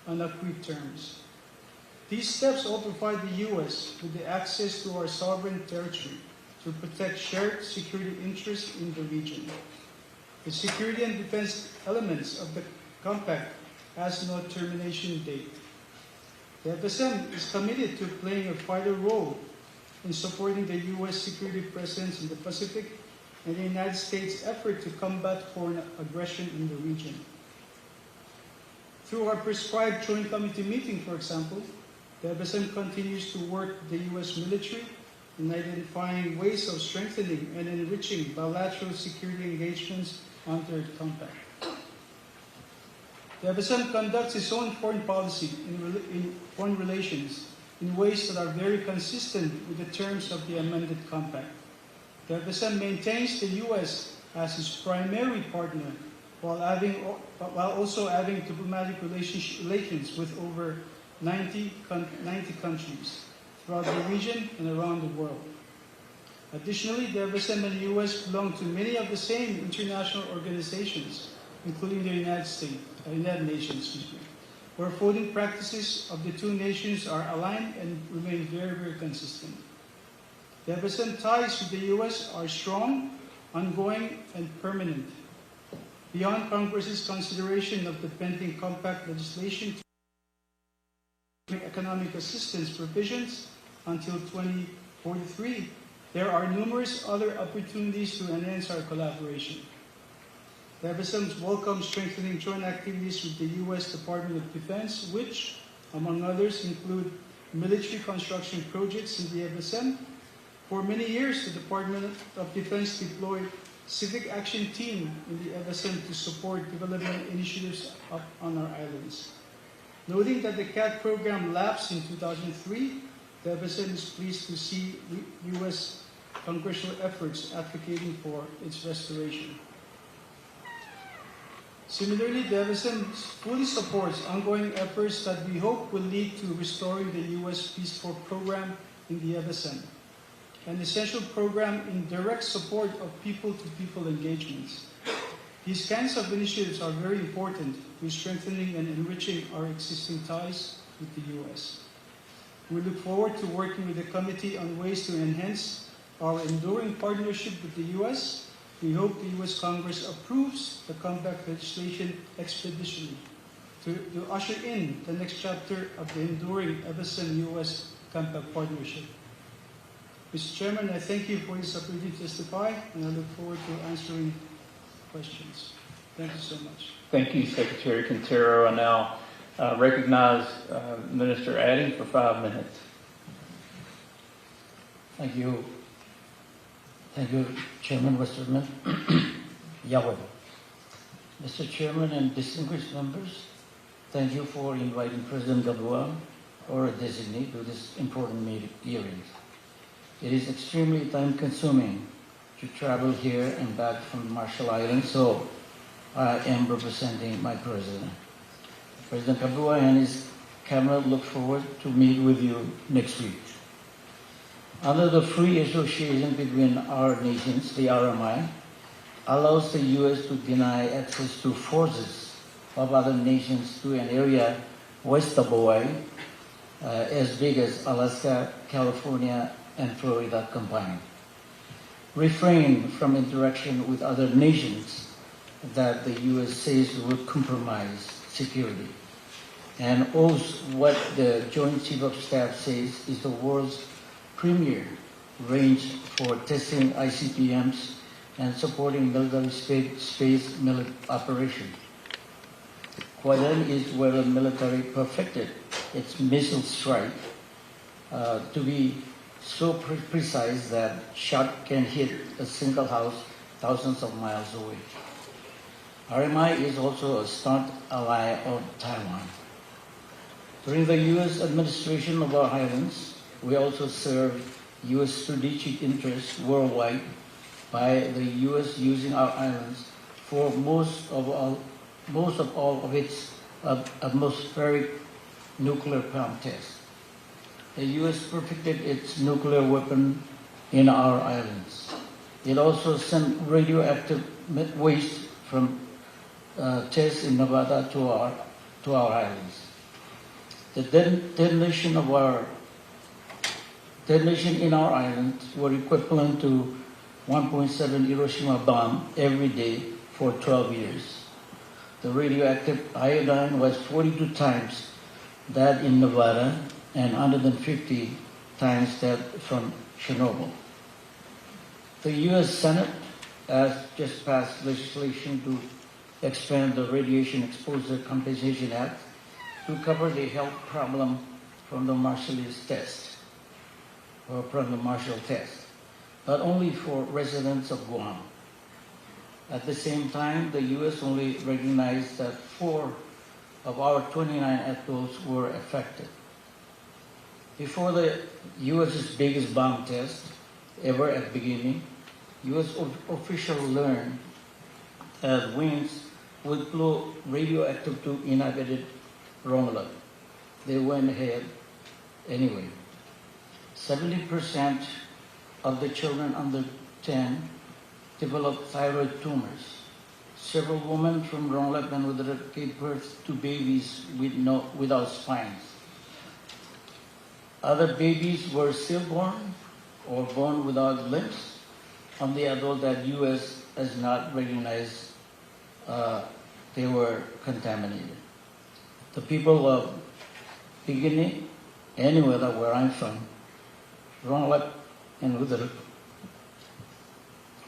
on agreed terms. These steps all provide the U.S. with the access to our sovereign territory to protect shared security interests in the region. The security and defense elements of the compact has no termination date. The FSM is committed to playing a vital role in supporting the U.S. security presence in the Pacific and the United States' effort to combat foreign aggression in the region. Through our prescribed Joint Committee meeting, for example, the FSM continues to work with the U.S. military in identifying ways of strengthening and enriching bilateral security engagements under the compact. The FSM conducts its own foreign policy in foreign relations in ways that are very consistent with the terms of the amended compact. The FSM maintains the U.S. as its primary partner while also having diplomatic relations with over 90 countries throughout the region and around the world. Additionally, the FSM and the U.S. belong to many of the same international organizations, including the United Nations, where voting practices of the two nations are aligned and remain very, very consistent. The FSM ties with the U.S. are strong, ongoing, and permanent. Beyond Congress's consideration of the pending compact legislation to economic assistance provisions until 2043, there are numerous other opportunities to enhance our collaboration. The FSM welcomes strengthening joint activities with the U.S. Department of Defense, which, among others, include military construction projects in the FSM. For many years, the Department of Defense deployed civic action team in the FSM to support development initiatives up on our islands. Noting that the CAT program lapsed in 2003, the FSM is pleased to see U.S. congressional efforts advocating for its restoration. Similarly, the FSM fully supports ongoing efforts that we hope will lead to restoring the U.S. Peace Corps program in the FSM, an essential program in direct support of people-to-people engagements. These kinds of initiatives are very important to strengthening and enriching our existing ties with the U.S. We look forward to working with the committee on ways to enhance our enduring partnership with the U.S. We hope the U.S. Congress approves the compact legislation expeditiously to usher in the next chapter of the enduring FSM-U.S. compact partnership. Mr. Chairman, I thank you for this opportunity to testify, and I look forward to answering questions. Thank you so much. Thank you, Secretary Quintero. I now recognize Minister Adding for 5 minutes. Thank you. Thank you, Chairman Westerman. Yahweh. Mr. Chairman and distinguished members, thank you for inviting President Gabua or a designee to this important hearing. It is extremely time-consuming to travel here and back from the Marshall Islands, so I am representing my president. President Gabua and his cabinet look forward to meet with you next week. Under the free association between our nations, the RMI allows the U.S. to deny access to forces of other nations to an area west of Hawaii, as big as Alaska, California, and Florida combined. Refrain from interaction with other nations that the U.S. says would compromise security. And also what the Joint Chief of Staff says is the world's premier range for testing ICBMs and supporting military space operation. Guam is where the military perfected its missile strike to be so precise that shot can hit a single house thousands of miles away. RMI is also a staunch ally of Taiwan. During the U.S. administration of our islands, we also serve U.S. strategic interests worldwide by the U.S. using our islands for most of all of its atmospheric nuclear pump tests. The U.S. perfected its nuclear weapon in our islands. It also sent radioactive waste from tests in Nevada to our islands. The detonation in our islands were equivalent to 1.7 Hiroshima bomb every day for 12 years. The radioactive iodine was 42 times that in Nevada and 150 times that from Chernobyl. The U.S. Senate has just passed legislation to expand the Radiation Exposure Compensation Act to cover the health problem from the Marshallese test, or from the Marshall test, but only for residents of Guam. At the same time, the U.S. only recognized that 4 of our 29 atolls were affected. Before the U.S.'s biggest bomb test ever at the beginning, U.S. officials learned that winds would blow radioactive to inhabited Rongelap. They went ahead anyway. 70% of the children under 10 developed thyroid tumors. Several women from Rongelap and Udarat gave birth to babies without spines. Other babies were stillborn or born without limbs. On the adult that U.S. has not recognized they were contaminated. The people of Bikini, anywhere that where I'm from, Rongelap and Udarat,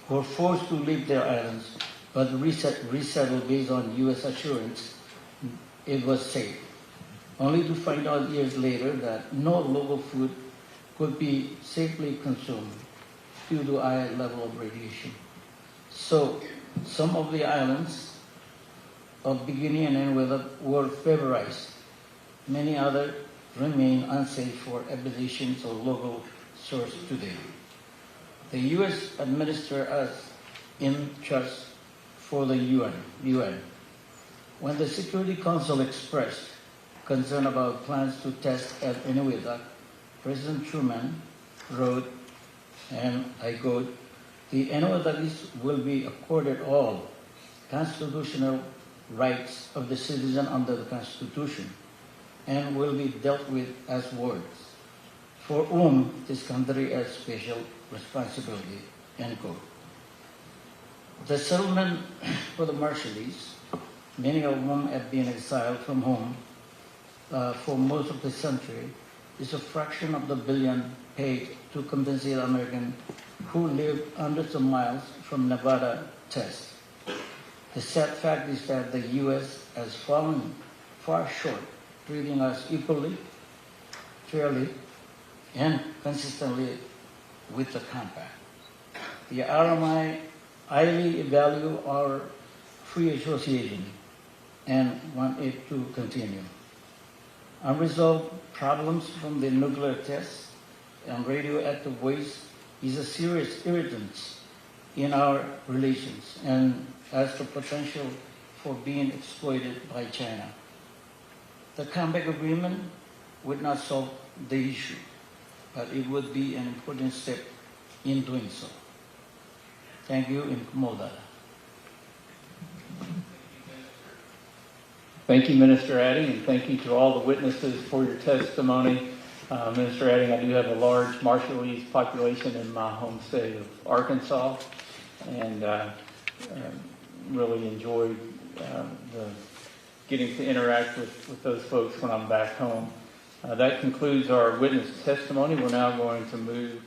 were forced to leave their islands, but resettled based on U.S. assurance it was safe, only to find out years later that no local food could be safely consumed due to high level of radiation. So some of the islands of Bikini and Udarat were favorized. Many others remain unsafe for habitations or local source today. The U.S. administers us in trust for the UN. When the Security Council expressed concern about plans to test at Inuitak, President Truman wrote, and I quote, "The Inuitakis will be accorded all constitutional rights of the citizen under the Constitution and will be dealt with as wards, for whom this country has special responsibility," end quote. The settlement for the Marshallese, many of whom have been exiled from home for most of the century, is a fraction of the billion paid to compensate Americans who live hundreds of miles from Nevada test. The sad fact is that the U.S. has fallen far short, treating us equally, fairly, and consistently with the compact. The RMI highly value our free association and want it to continue. Unresolved problems from the nuclear tests and radioactive waste is a serious irritant in our relations and has the potential for being exploited by China. The comeback agreement would not solve the issue, but it would be an important step in doing so. Thank you, in Kumodala. Thank you, Minister Adding, and thank you to all the witnesses for your testimony. Minister Adding, I do have a large Marshallese population in my home state of Arkansas, and really enjoyed getting to interact with those folks when I'm back home. That concludes our witness testimony. We're now going to move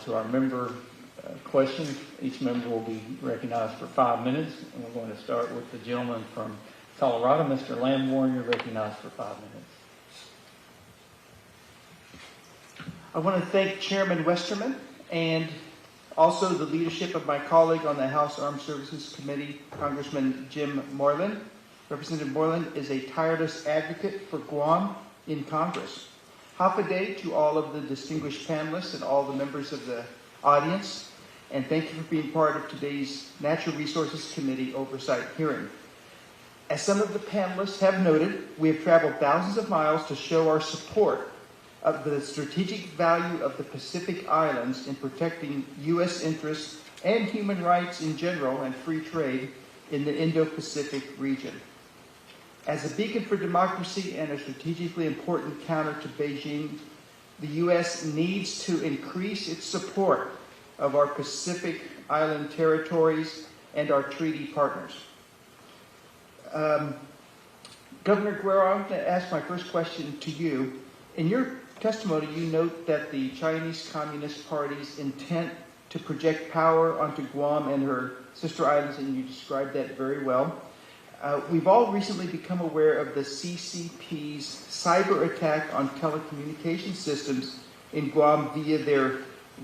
to our member questions. Each member will be recognized for 5 minutes, and we're going to start with the gentleman from Colorado, Mr. Lamborn. You're recognized for 5 minutes. I want to thank Chairman Westerman and also the leadership of my colleague on the House Armed Services Committee, Congressman Jim Moylan. Representative Moylan is a tireless advocate for Guam in Congress. Half a day to all of the distinguished panelists and all the members of the audience, and thank you for being part of today's Natural Resources Committee oversight hearing. As some of the panelists have noted, we have traveled thousands of miles to show our support of the strategic value of the Pacific Islands in protecting U.S. interests and human rights in general and free trade in the Indo-Pacific region. As a beacon for democracy and a strategically important counter to Beijing, the U.S. needs to increase its support of our Pacific Island territories and our treaty partners. Governor Guerrero, I'm going to ask my first question to you. In your testimony, you note that the Chinese Communist Party's intent to project power onto Guam and her sister islands, and you described that very well. We've all recently become aware of the CCP's cyber attack on telecommunication systems in Guam via their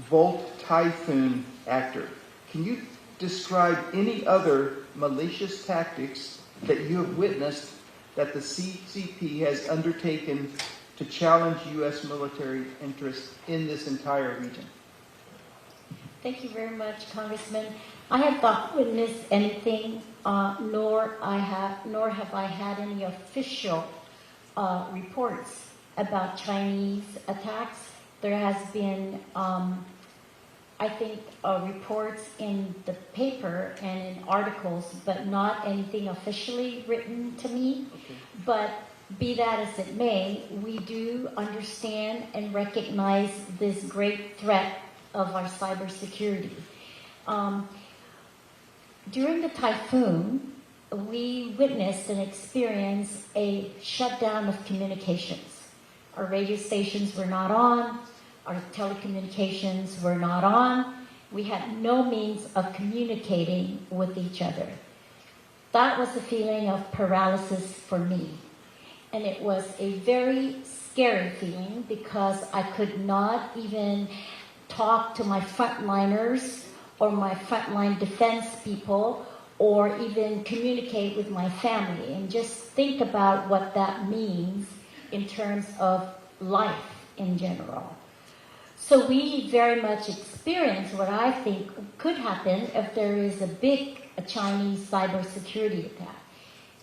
Volt Typhoon actor. Can you describe any other malicious tactics that you have witnessed that the CCP has undertaken to challenge U.S. military interests in this entire region? Thank you very much, Congressman. I have not witnessed anything, nor have I had any official reports about Chinese attacks. There has been, I think, reports in the paper and in articles, but not anything officially written to me. Okay. But be that as it may, we do understand and recognize this great threat of our cybersecurity. During the typhoon, we witnessed and experienced a shutdown of communications. Our radio stations were not on, our telecommunications were not on. We had no means of communicating with each other. That was a feeling of paralysis for me. And it was a very scary feeling because I could not even talk to my frontliners or my frontline defense people or even communicate with my family, and just think about what that means in terms of life in general. So we very much experience what I think could happen if there is a Chinese cybersecurity attack.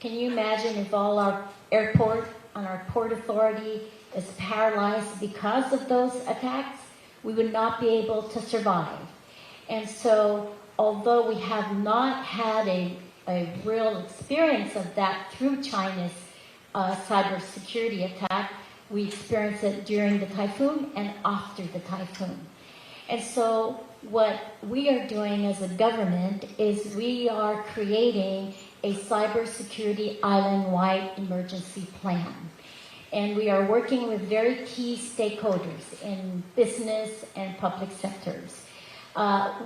Can you imagine if all our airport and our port authority is paralyzed because of those attacks? We would not be able to survive. And so, although we have not had a real experience of that through China's cybersecurity attack, we experienced it during the typhoon and after the typhoon. And so what we are doing as a government is we are creating a cybersecurity island-wide emergency plan. And we are working with very key stakeholders in business and public sectors.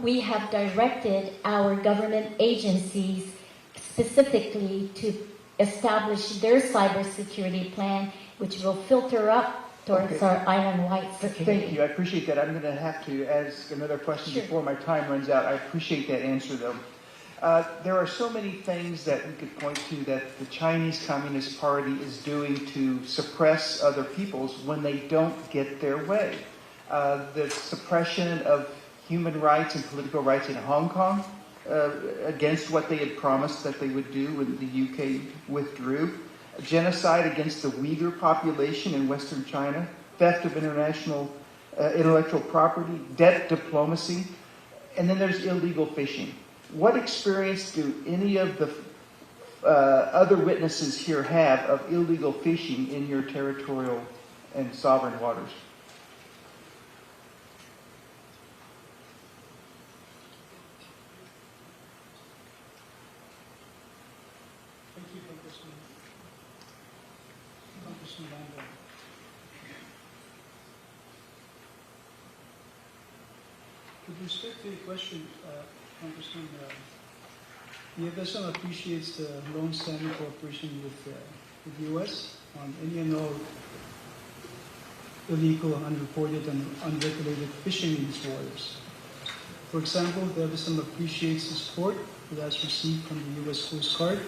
We have directed our government agencies specifically to establish their cybersecurity plan, which will filter up towards our island-wide security. Thank you. I appreciate that. I'm going to have to ask another question before my time runs out. I appreciate that answer, though. There are so many things that we could point to that the Chinese Communist Party is doing to suppress other peoples when they don't get their way. The suppression of human rights and political rights in Hong Kong, against what they had promised that they would do when the UK withdrew. Genocide against the Uyghur population in Western China, theft of international intellectual property, debt diplomacy, and then there's illegal fishing. What experience do any of the other witnesses here have of illegal fishing in your territorial and sovereign waters? Thank you, Congressman Lambert. With respect to your question, Congressman, the FSM appreciates the long-standing cooperation with the U.S. on any and all illegal, unreported, and unregulated fishing in these waters. For example, the FSM appreciates the support it has received from the U.S. Coast Guard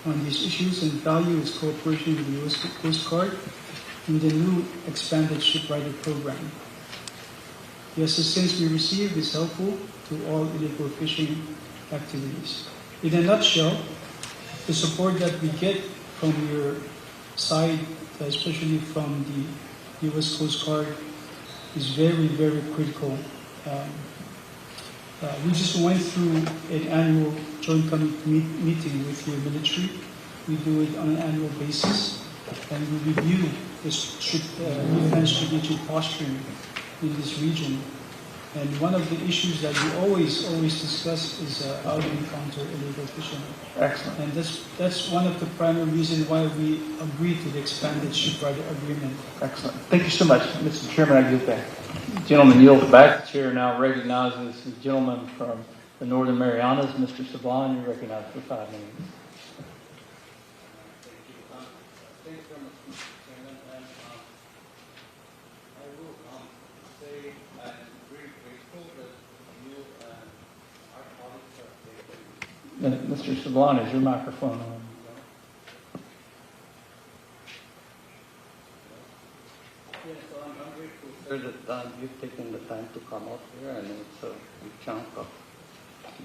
on these issues and value its cooperation with the U.S. Coast Guard in the new expanded shipwrighter program. The assistance we receive is helpful to all illegal fishing activities. In a nutshell, the support that we get from your side, especially from the U.S. Coast Guard, is very, very critical. We just went through an annual joint committee meeting with your military. We do it on an annual basis, and we review the defense strategic posturing in this region. And one of the issues that we always discuss is how do we counter illegal fishing. Excellent. And that's one of the primary reasons why we agreed to the expanded shipwright agreement. Excellent. Thank you so much, Mr. Chairman. I yield back. Gentleman yield back. The chair now recognizes the gentleman from the Northern Marianas, Mr. Saban. You're recognized for 5 minutes. Thank you very much, Mr. Chairman. And I will say I'm very grateful that you and our colleagues are taking. Mr. Saban, is your microphone on? Yes, so I'm grateful, sir, that you've taken the time to come out here, and it's a big chunk of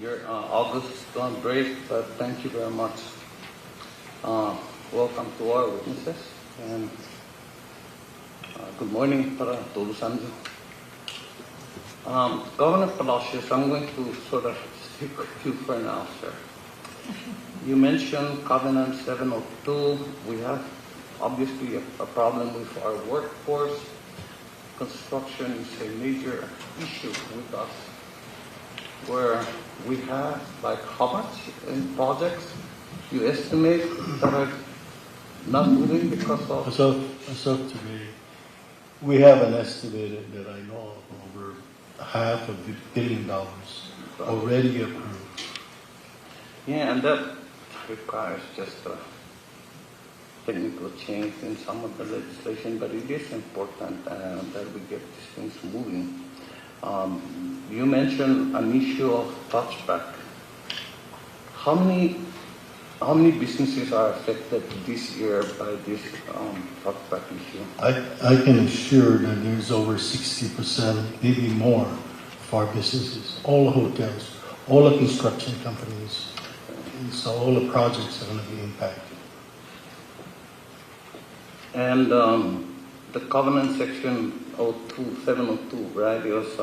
your August break, but thank you very much. Welcome to our witnesses, and good morning para todos. Governor Palacios, I'm going to sort of stick with you for now, sir. You mentioned Covenant 702. We have obviously a problem with our workforce. Construction is a major issue with us, where we have, like, how much in projects you estimate that are not moving because of? As of today, we have an estimated that I know of over $500 million already approved. Yeah, and that requires just a technical change in some of the legislation, but it is important that we get these things moving. You mentioned an issue of touchback. How many businesses are affected this year by this touchback issue? I can assure that there's over 60%, maybe more, of our businesses, all the hotels, all the construction companies, and so all the projects are going to be impacted. And the covenant section 702, right? It was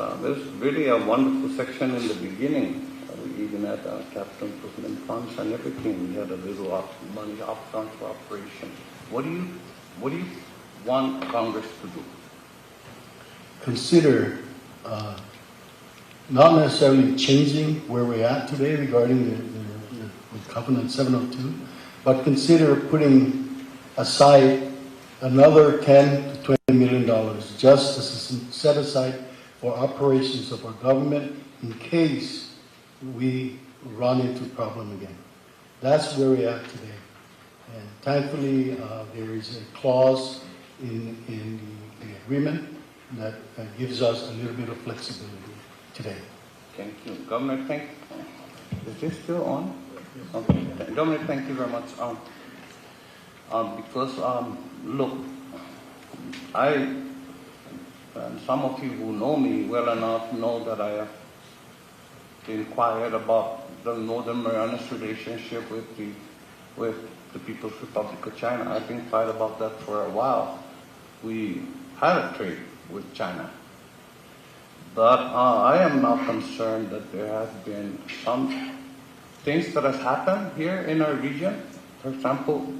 really a wonderful section in the beginning. We even had capital improvement funds and everything. We had a little money upfront for operation. What do you want Congress to do? Consider not necessarily changing where we're at today regarding the Covenant 702, but consider putting aside another $10 to $20 million just as a set aside for operations of our government in case we run into a problem again. That's where we're at today. And thankfully, there is a clause in the agreement that gives us a little bit of flexibility today. Thank you. Governor, is this still on? Okay. Governor, thank you very much. Because, look, some of you who know me well enough know that I inquired about the Northern Marianas relationship with the People's Republic of China. I've been quiet about that for a while. We had a trade with China. But I am now concerned that there have been some things that has happened here in our region. For example,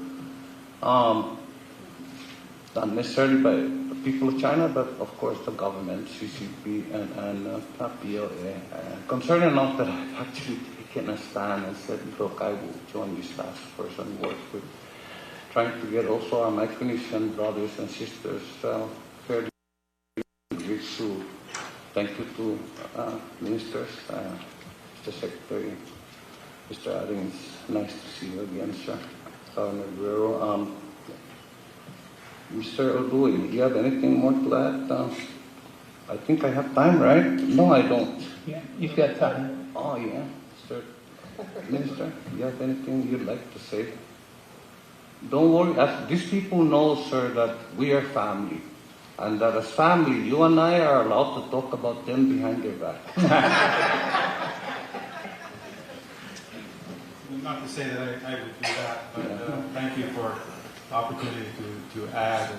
not necessarily by the people of China, but of course the government, CCP and PLA. Concerned enough that I've actually taken a stand and said, look, I will join this task force and work with trying to get also our Micronesian brothers and sisters fairly rich to. Thank you to ministers, Mr. Secretary, Mr. Ading. It's nice to see you again, sir. Governor Guerrero. Mr. Odui, do you have anything more to add? I think I have time, right? No, I don't. Yeah, you've got time. Oh, yeah. Mr. Minister, do you have anything you'd like to say? Don't worry. As these people know, sir, that we are family. And that as family, you and I are allowed to talk about them behind their back. Not to say that I would do that, but thank you for the opportunity to add.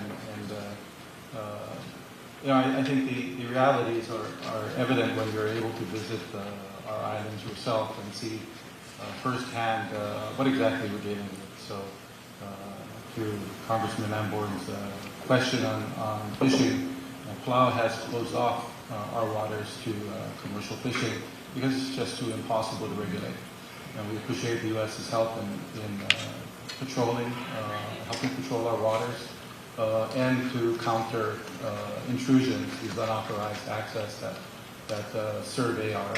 I think the realities are evident when you're able to visit our islands yourself and see firsthand what exactly we're dealing with. So to Congressman Lamborn's question on fishing, Palau has closed off our waters to commercial fishing because it's just too impossible to regulate. And we appreciate the U.S.'s help in patrolling, helping patrol our waters, and to counter intrusions, these unauthorized access that survey our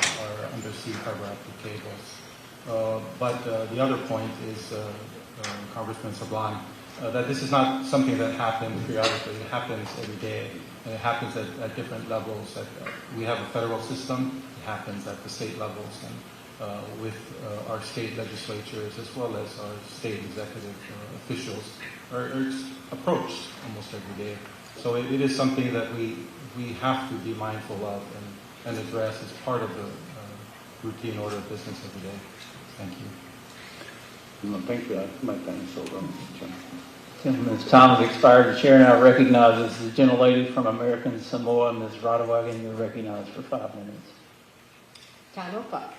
undersea fiber optic cables. But the other point is, Congressman Sablan, that this is not something that happens periodically. It happens every day, and it happens at different levels. We have a federal system. It happens at the state levels, and with our state legislatures as well as our state executive officials are approached almost every day. So it is something that we have to be mindful of and address as part of the routine order of business every day. Thank you. No, thank you. My time is over, Mr. Chairman. Gentleman's time has expired. The chair now recognizes the gentlelady from American Samoa, Ms. Radewagen. You're recognized for 5 minutes. Talofa.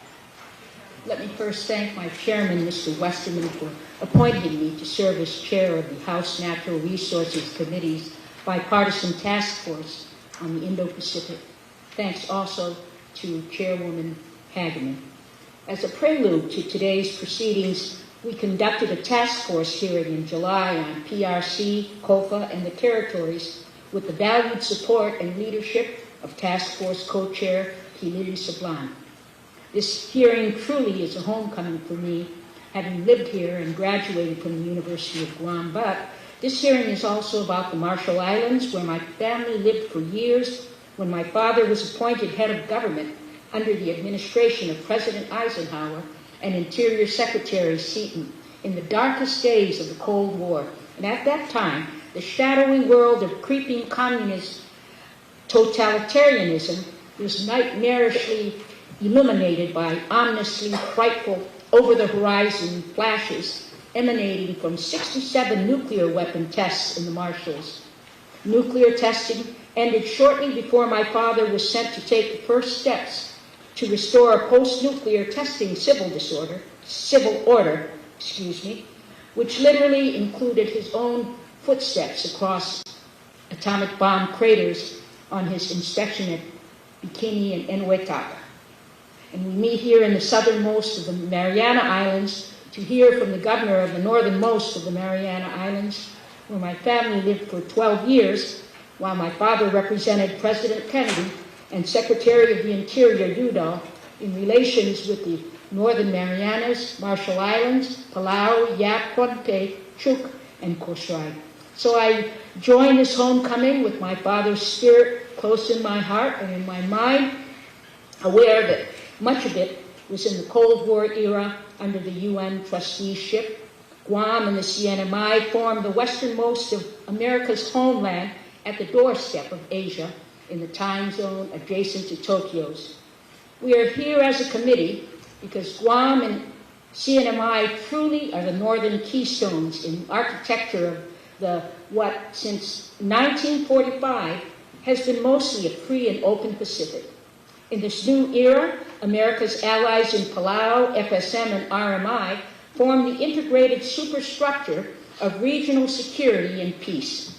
Let me first thank my chairman, Mr. Westerman, for appointing me to serve as chair of the House Natural Resources Committee's bipartisan task force on the Indo-Pacific. Thanks also to Chairwoman Hageman. As a prelude to today's proceedings, we conducted a task force hearing in July on PRC, COFA, and the territories with the valued support and leadership of task force co-chair Hilary Sablan. This hearing truly is a homecoming for me, having lived here and graduated from the University of Guam. But this hearing is also about the Marshall Islands, where my family lived for years when my father was appointed head of government under the administration of President Eisenhower and Interior Secretary Seaton in the darkest days of the Cold War. And at that time, the shadowy world of creeping communist totalitarianism was nightmarishly illuminated by ominously frightful over-the-horizon flashes emanating from 67 nuclear weapon tests in the Marshalls. Nuclear testing ended shortly before my father was sent to take the first steps to restore a post-nuclear testing civil order, which literally included his own footsteps across atomic bomb craters on his inspection at Bikini and Enuetaka. And we meet here in the southernmost of the Mariana Islands to hear from the governor of the northernmost of the Mariana Islands, where my family lived for 12 years, while my father represented President Kennedy and Secretary of the Interior Udall in relations with the Northern Marianas, Marshall Islands, Palau, Yap, Pohnpei, Chuuk, and Kosrae. So I join this homecoming with my father's spirit close in my heart and in my mind, aware that much of it was in the Cold War era under the UN trusteeship. Guam and the CNMI formed the westernmost of America's homeland at the doorstep of Asia in the time zone adjacent to Tokyo's. We are here as a committee because Guam and CNMI truly are the northern keystones in architecture of what since 1945 has been mostly a free and open Pacific. In this new era, America's allies in Palau, FSM, and RMI form the integrated superstructure of regional security and peace.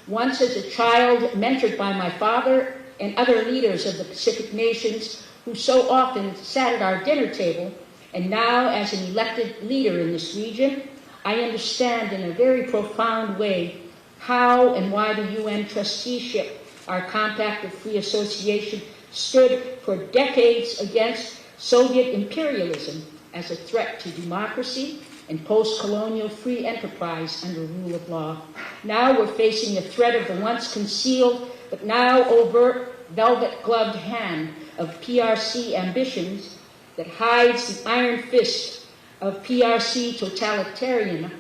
Once as a child mentored by my father and other leaders of the Pacific nations who so often sat at our dinner table, and now as an elected leader in this region, I understand in a very profound way how and why the UN trusteeship, our Compact of Free Association, stood for decades against Soviet imperialism as a threat to democracy and post-colonial free enterprise under rule of law. Now we're facing the threat of the once concealed but now overt velvet-gloved hand of PRC ambitions that hides the iron fist of PRC totalitarian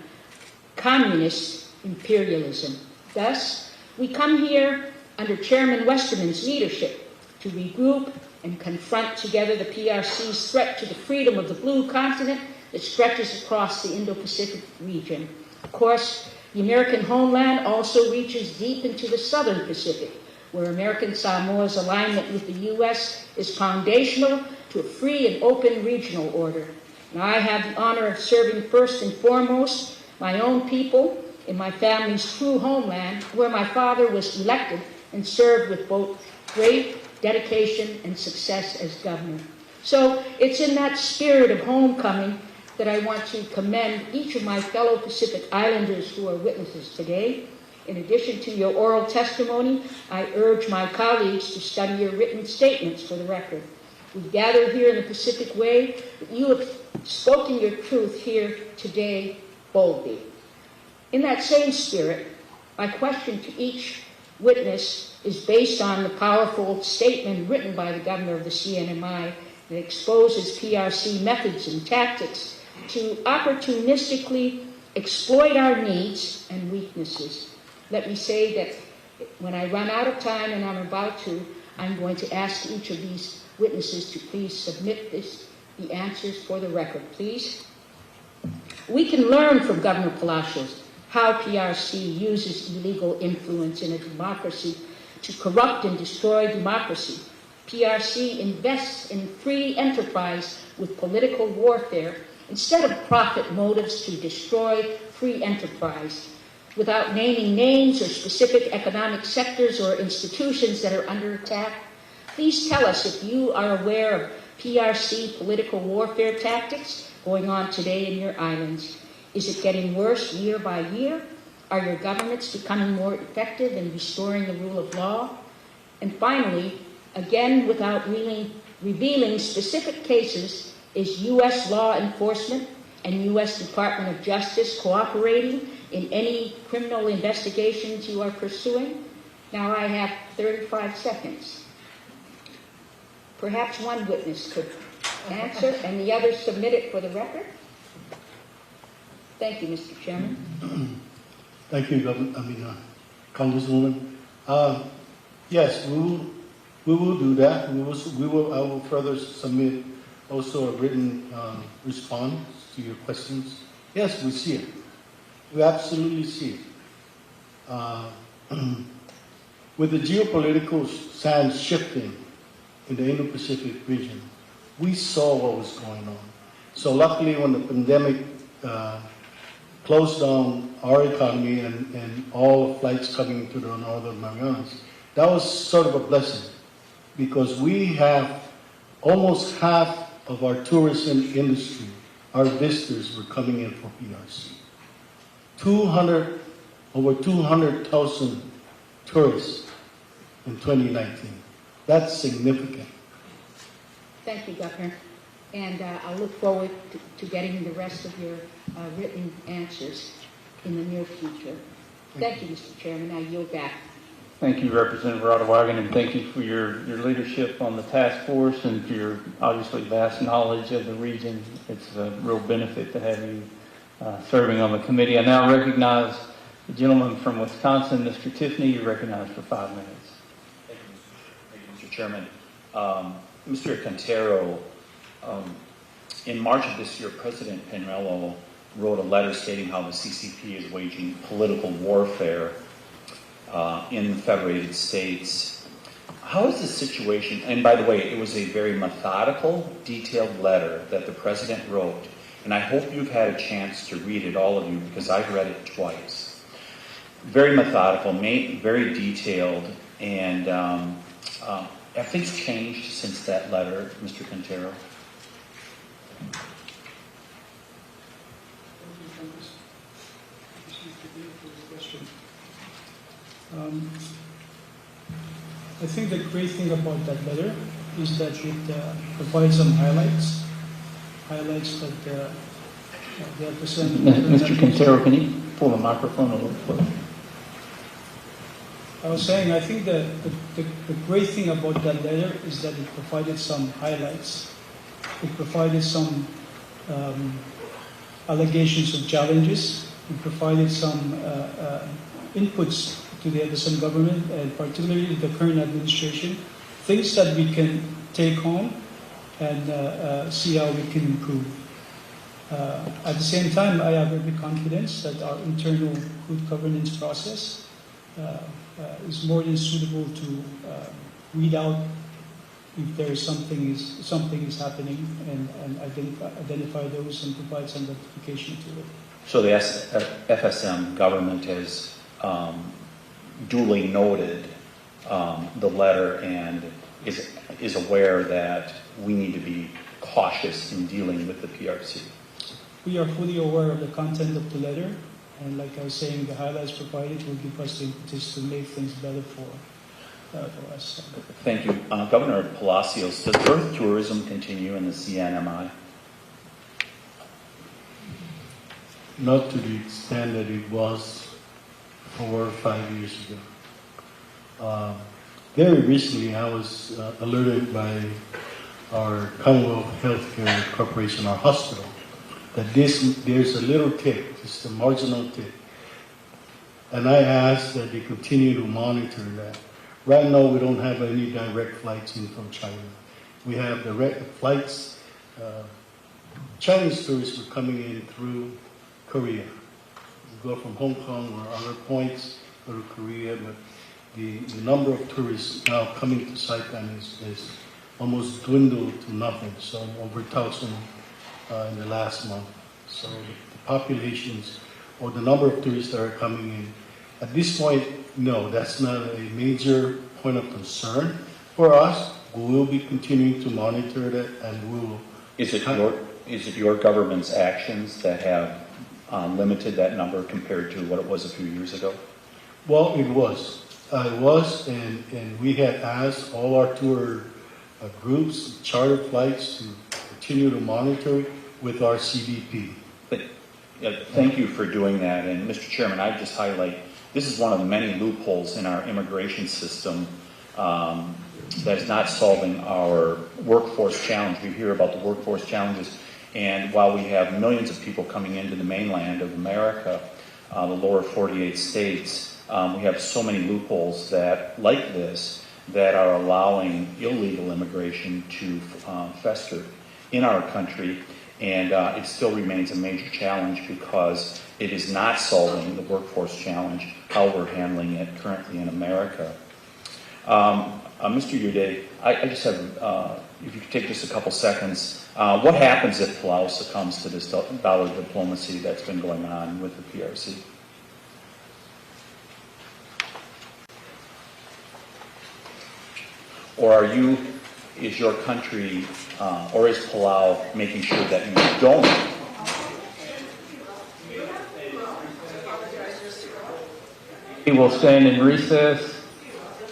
communist imperialism. Thus, we come here under Chairman Westerman's leadership to regroup and confront together the PRC's threat to the freedom of the blue continent that stretches across the Indo-Pacific region. Of course, the American homeland also reaches deep into the southern Pacific, where American Samoa's alignment with the U.S. is foundational to a free and open regional order. And I have the honor of serving first and foremost my own people in my family's true homeland, where my father was elected and served with both great dedication and success as governor. So it's in that spirit of homecoming that I want to commend each of my fellow Pacific Islanders who are witnesses today. In addition to your oral testimony, I urge my colleagues to study your written statements for the record. We gather here in the Pacific way that you have spoken your truth here today boldly. In that same spirit, my question to each witness is based on the powerful statement written by the governor of the CNMI that exposes PRC methods and tactics to opportunistically exploit our needs and weaknesses. Let me say that when I run out of time, and I'm about to, I'm going to ask each of these witnesses to please submit the answers for the record, please. We can learn from Governor Palacios how PRC uses illegal influence in a democracy to corrupt and destroy democracy. PRC invests in free enterprise with political warfare instead of profit motives to destroy free enterprise. Without naming names or specific economic sectors or institutions that are under attack, please tell us if you are aware of PRC political warfare tactics going on today in your islands. Is it getting worse year by year? Are your governments becoming more effective in restoring the rule of law? And finally, again, without revealing specific cases, is U.S. law enforcement and U.S. Department of Justice cooperating in any criminal investigations you are pursuing? Now I have 35 seconds. Perhaps one witness could answer and the others submit it for the record. Thank you, Mr. Chairman. Thank you, Congresswoman. Yes, we will do that. I will further submit also a written response to your questions. Yes, we see it. We absolutely see it. With the geopolitical sands shifting in the Indo-Pacific region, we saw what was going on. So luckily, when the pandemic closed down our economy and all flights coming to the Northern Marianas, that was sort of a blessing, because we have almost half of our tourism industry, our visitors were coming in for PRC. Over 200,000 tourists in 2019. That's significant. Thank you, Governor. And I'll look forward to getting the rest of your written answers in the near future. Thank you, Mr. Chairman. I yield back. Thank you, Representative Radewagen, and thank you for your leadership on the task force and for your obviously vast knowledge of the region. It's a real benefit to have you serving on the committee. I now recognize the gentleman from Wisconsin, Mr. Tiffany. You're recognized for 5 minutes. Thank you, Mr. Chairman. Mr. Quintero, in March of this year, President Penrello wrote a letter stating how the CCP is waging political warfare in the Federated States. How is the situation, and by the way, it was a very methodical, detailed letter that the President wrote, and I hope you've had a chance to read it, all of you, because I've read it twice. Very methodical, very detailed, and have things changed since that letter, Mr. Quintero? I think the great thing about that letter is that it provides some highlights that the representative. Mr. Quintero, can you pull the microphone a little closer? I was saying, I think the great thing about that letter is that it provided some highlights. It provided some allegations of challenges. It provided some inputs to the Edison government, and particularly the current administration, things that we can take home and see how we can improve. At the same time, I have every confidence that our internal good governance process is more than suitable to weed out if there is something is happening, and identify those and provide some notification to it. So the FSM government has duly noted the letter and is aware that we need to be cautious in dealing with the PRC. We are fully aware of the content of the letter, and like I was saying, the highlights provided will give us the impetus to make things better for us. Thank you. Governor Palacios, does earth tourism continue in the CNMI? Not to the extent that it was 4 or 5 years ago. Very recently, I was alerted by our Commonwealth Healthcare Corporation, our hospital, that there's a little tick, just a marginal tick. And I asked that they continue to monitor that. Right now, we don't have any direct flights in from China. We have direct flights. Chinese tourists were coming in through Korea. We go from Hong Kong or other points, go to Korea, but the number of tourists now coming to Saipan is almost dwindled to nothing, so over 1,000 in the last month. So the populations or the number of tourists that are coming in, at this point, no, that's not a major point of concern for us. We will be continuing to monitor that, and we will. Is it your government's actions that have limited that number compared to what it was a few years ago? Well, it was. And we had asked all our tour groups, charter flights, to continue to monitor with our CBP. Thank you for doing that. And Mr. Chairman, I'd just highlight, this is one of the many loopholes in our immigration system that is not solving our workforce challenge. We hear about the workforce challenges, and while we have millions of people coming into the mainland of America, the lower 48 states, we have so many loopholes that, like this, that are allowing illegal immigration to fester in our country, and it still remains a major challenge because it is not solving the workforce challenge, how we're handling it currently in America. Mr. Uday, I just have, if you could take just a couple seconds, what happens if Palau succumbs to this dollar diplomacy that's been going on with the PRC? Or is your country, or is Palau making sure that you don't? We will stand in recess.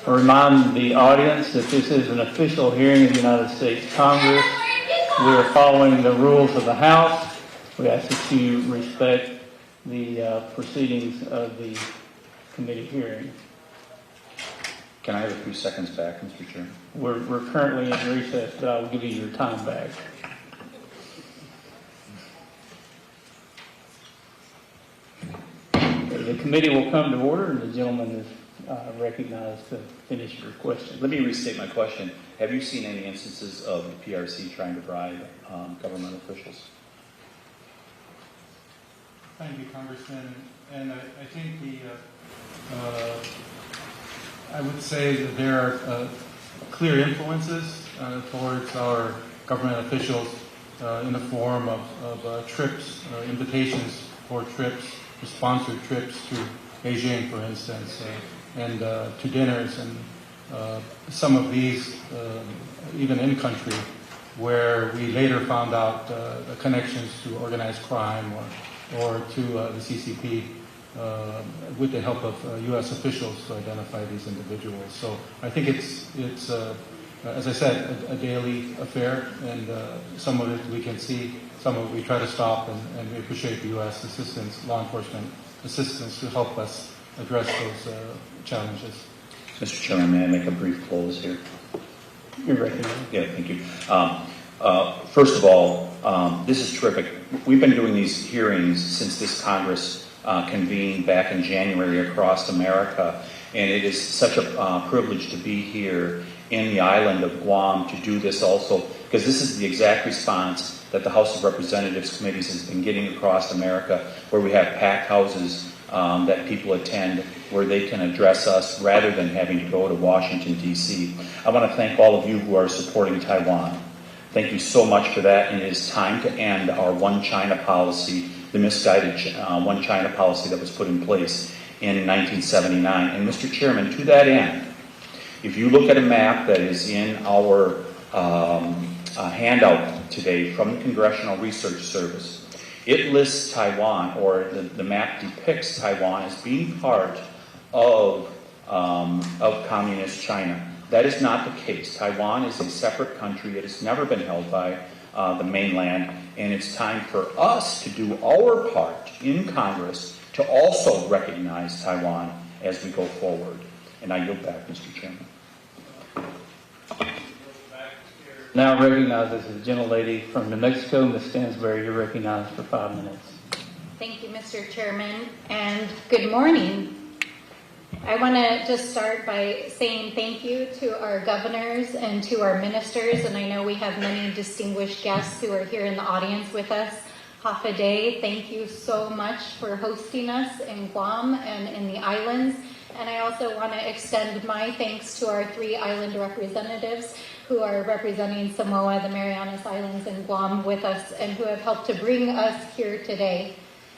I remind the audience that this is an official hearing of the United States Congress. We are following the rules of the House. We ask that you respect the proceedings of the committee hearing. Can I have a few seconds back, Mr. Chairman? We're currently in recess, but I will give you your time back. The committee will come to order, and the gentleman is recognized to finish your question. Let me restate my question. Have you seen any instances of the PRC trying to bribe government officials? Thank you, Congressman. And I think I would say that there are clear influences towards our government officials in the form of trips, invitations for trips, to sponsored trips to Beijing, for instance, and to dinners, and some of these even in country, where we later found out connections to organized crime or to the CCP with the help of U.S. officials to identify these individuals. So I think it's as I said, a daily affair, and some of it we can see, some of it we try to stop, and we appreciate the U.S. assistance, law enforcement assistance to help us address those challenges. Mr. Chairman, may I make a brief close here? You're right. Yeah, thank you. First of all, this is terrific. We've been doing these hearings since this Congress convened back in January across America, and it is such a privilege to be here in the island of Guam to do this also, because this is the exact response that the House of Representatives committees has been getting across America, where we have packed houses that people attend where they can address us rather than having to go to Washington, D.C. I want to thank all of you who are supporting Taiwan. Thank you so much for that, and it is time to end our One China policy, the misguided One China policy that was put in place in 1979. And Mr. Chairman, to that end, if you look at a map that is in our handout today from the Congressional Research Service, it lists Taiwan, or the map depicts Taiwan as being part of communist China. That is not the case. Taiwan is a separate country. It has never been held by the mainland, and it's time for us to do our part in Congress to also recognize Taiwan as we go forward. And I yield back, Mr. Chairman. Now recognizes the gentlelady from New Mexico, Ms. Stansbury. You're recognized for 5 minutes. Thank you, Mr. Chairman, and good morning. I want to just start by saying thank you to our governors and to our ministers, and I know we have many distinguished guests who are here in the audience with us. Hafa Day, thank you so much for hosting us in Guam and in the islands. And I also want to extend my thanks to our 3 island representatives who are representing Samoa, the Marianas Islands, and Guam with us, and who have helped to bring us here today.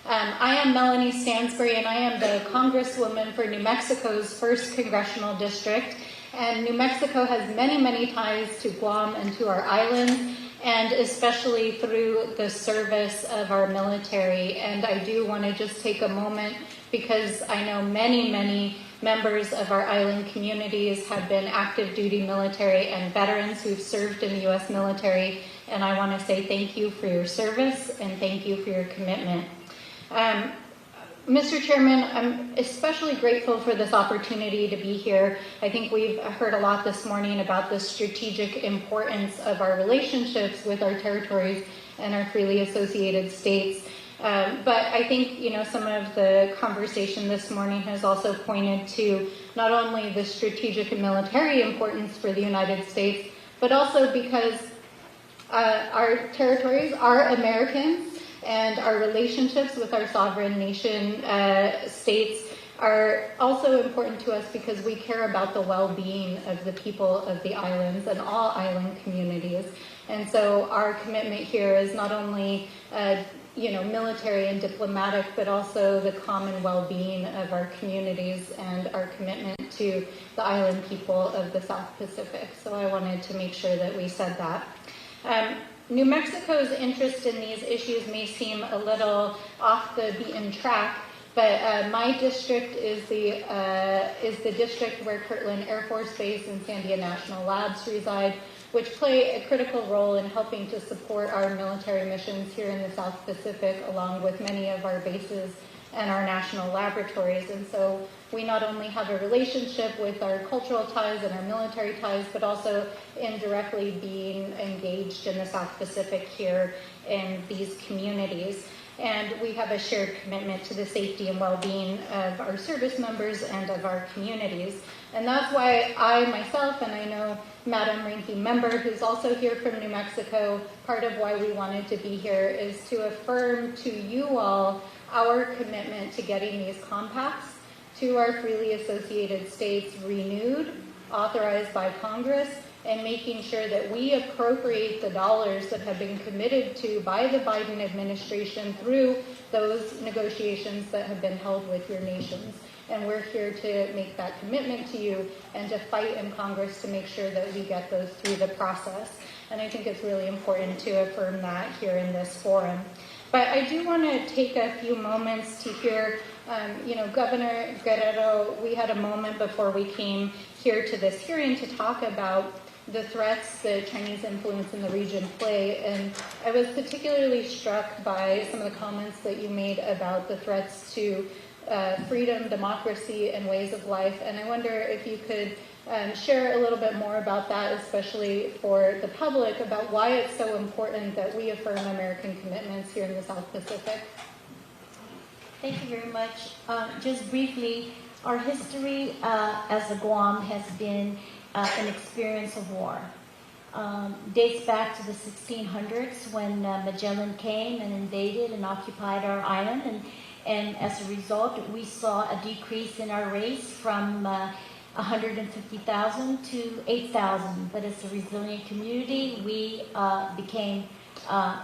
I am Melanie Stansbury, and I am the Congresswoman for New Mexico's 1st Congressional District. And New Mexico has many, many ties to Guam and to our islands, and especially through the service of our military. And I do want to just take a moment, because I know many, many members of our island communities have been active duty military and veterans who've served in the U.S. military. And I want to say thank you for your service and thank you for your commitment. Mr. Chairman, I'm especially grateful for this opportunity to be here. I think we've heard a lot this morning about the strategic importance of our relationships with our territories and our freely associated states. But I think, some of the conversation this morning has also pointed to not only the strategic and military importance for the United States, but also because our territories are Americans, and our relationships with our sovereign nation states are also important to us because we care about the well-being of the people of the islands and all island communities. And so our commitment here is not only military and diplomatic, but also the common well-being of our communities and our commitment to the island people of the South Pacific. So I wanted to make sure that we said that. New Mexico's interest in these issues may seem a little off the beaten track, but my district is the district where Kirtland Air Force Base and Sandia National Labs reside, which play a critical role in helping to support our military missions here in the South Pacific, along with many of our bases and our national laboratories. And so we not only have a relationship with our cultural ties and our military ties, but also indirectly being engaged in the South Pacific here in these communities. And we have a shared commitment to the safety and well-being of our service members and of our communities. And that's why I myself, and I know Madam Ranking Member, who's also here from New Mexico, part of why we wanted to be here is to affirm to you all our commitment to getting these compacts to our freely associated states renewed, authorized by Congress, and making sure that we appropriate the dollars that have been committed to by the Biden administration through those negotiations that have been held with your nations. And we're here to make that commitment to you and to fight in Congress to make sure that we get those through the process. And I think it's really important to affirm that here in this forum. But I do want to take a few moments to hear, Governor Guerrero, we had a moment before we came here to this hearing to talk about the threats that Chinese influence in the region play. And I was particularly struck by some of the comments that you made about the threats to freedom, democracy, and ways of life. And I wonder if you could share a little bit more about that, especially for the public, about why it's so important that we affirm American commitments here in the South Pacific. Thank you very much. Just briefly, our history as a Guam has been an experience of war. Dates back to the 1600s when Magellan came and invaded and occupied our island. And as a result, we saw a decrease in our rates from 150,000 to 8,000. But as a resilient community, we became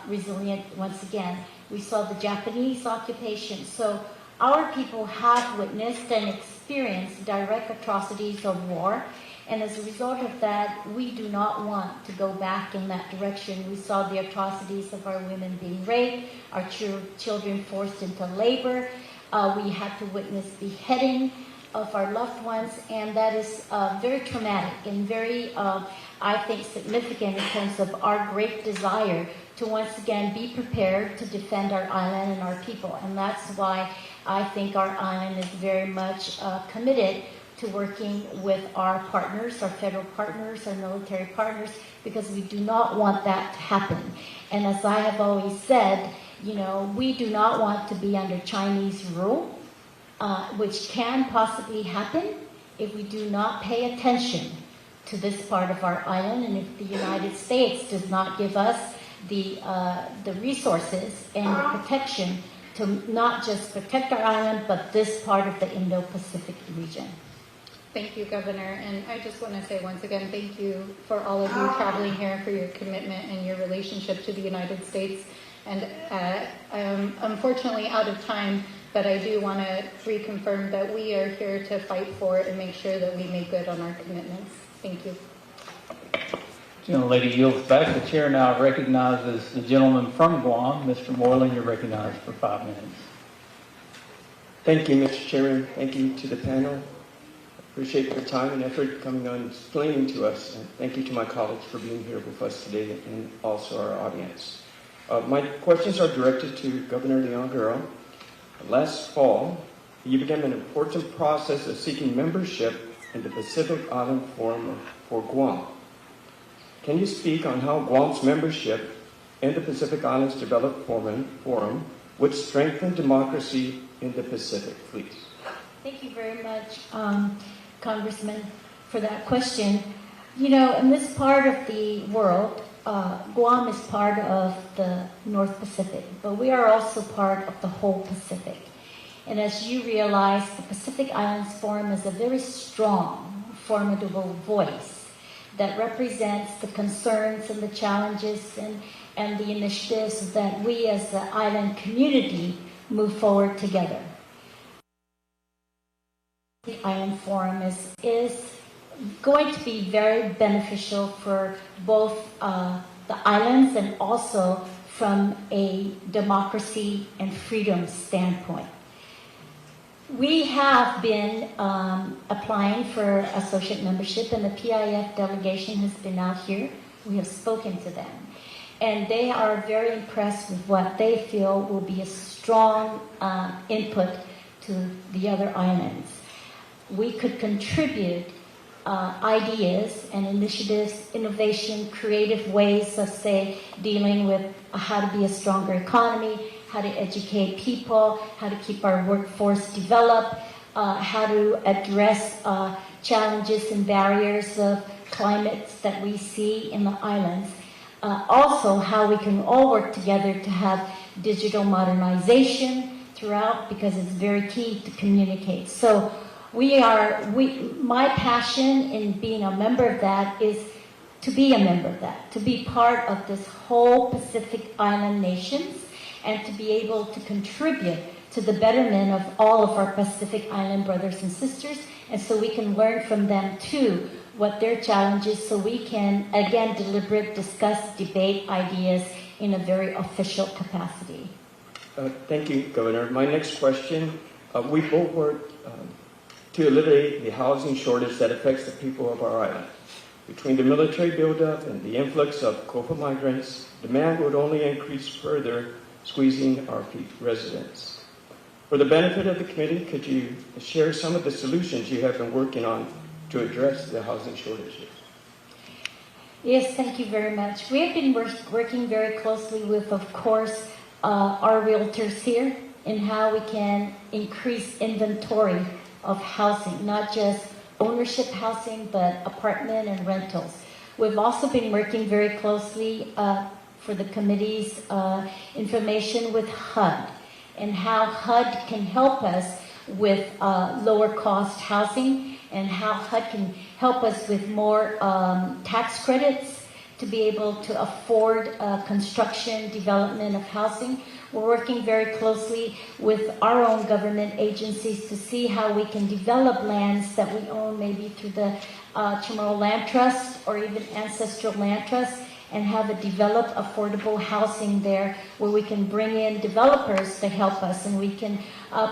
resilient once again. We saw the Japanese occupation. So our people have witnessed and experienced direct atrocities of war. And as a result of that, we do not want to go back in that direction. We saw the atrocities of our women being raped, our children forced into labor. We had to witness beheading of our loved ones, and that is very traumatic and very, I think, significant in terms of our great desire to once again be prepared to defend our island and our people. And that's why I think our island is very much committed to working with our partners, our federal partners, our military partners, because we do not want that to happen. And as I have always said, you know, we do not want to be under Chinese rule, which can possibly happen if we do not pay attention to this part of our island, and if the United States does not give us the resources and the protection to not just protect our island, but this part of the Indo-Pacific region. Thank you, Governor. And I just want to say once again, thank you for all of you traveling here, for your commitment and your relationship to the United States. And I'm unfortunately out of time, but I do want to reconfirm that we are here to fight for and make sure that we make good on our commitments. Thank you. Gentlelady yields back. The chair now recognizes the gentleman from Guam. Mr. Moylan, you're recognized for 5 minutes. Thank you, Mr. Chairman. Thank you to the panel. Appreciate your time and effort coming on explaining to us. And thank you to my colleagues for being here with us today and also our audience. My questions are directed to Governor Leon Guerrero. Last fall, you began an important process of seeking membership in the Pacific Island Forum for Guam. Can you speak on how Guam's membership in the Pacific Islands Development Forum would strengthen democracy in the Pacific, please? Thank you very much, Congressman, for that question. You know, in this part of the world, Guam is part of the North Pacific, but we are also part of the whole Pacific. And as you realize, the Pacific Islands Forum is a very strong, formidable voice that represents the concerns and the challenges and the initiatives that we as the island community move forward together. The Island Forum is going to be very beneficial for both the islands and also from a democracy and freedom standpoint. We have been applying for associate membership, and the PIF delegation has been out here. We have spoken to them, and they are very impressed with what they feel will be a strong input to the other islands. We could contribute ideas and initiatives, innovation, creative ways of, say, dealing with how to be a stronger economy, how to educate people, how to keep our workforce developed, how to address challenges and barriers of climates that we see in the islands. Also, how we can all work together to have digital modernization throughout, because it's very key to communicate. So my passion in being a member of that is to be a member of that, to be part of this whole Pacific Island nations, and to be able to contribute to the betterment of all of our Pacific Island brothers and sisters, and so we can learn from them too what their challenges, so we can again deliberate, discuss, debate ideas in a very official capacity. Thank you, Governor. My next question, we both work to alleviate the housing shortage that affects the people of our island. Between the military buildup and the influx of COFA migrants, demand would only increase further, squeezing our residents. For the benefit of the committee, could you share some of the solutions you have been working on to address the housing shortages? Yes, thank you very much. We have been working very closely with, of course, our realtors here in how we can increase inventory of housing, not just ownership housing, but apartment and rentals. We've also been working very closely for the committee's information with HUD. and how HUD can help us with lower cost housing, and how HUD can help us with more tax credits to be able to afford construction, development of housing. We're working very closely with our own government agencies to see how we can develop lands that we own, maybe through the Chamorro Land Trust or even Ancestral Land Trust, and have a developed affordable housing there where we can bring in developers to help us, and we can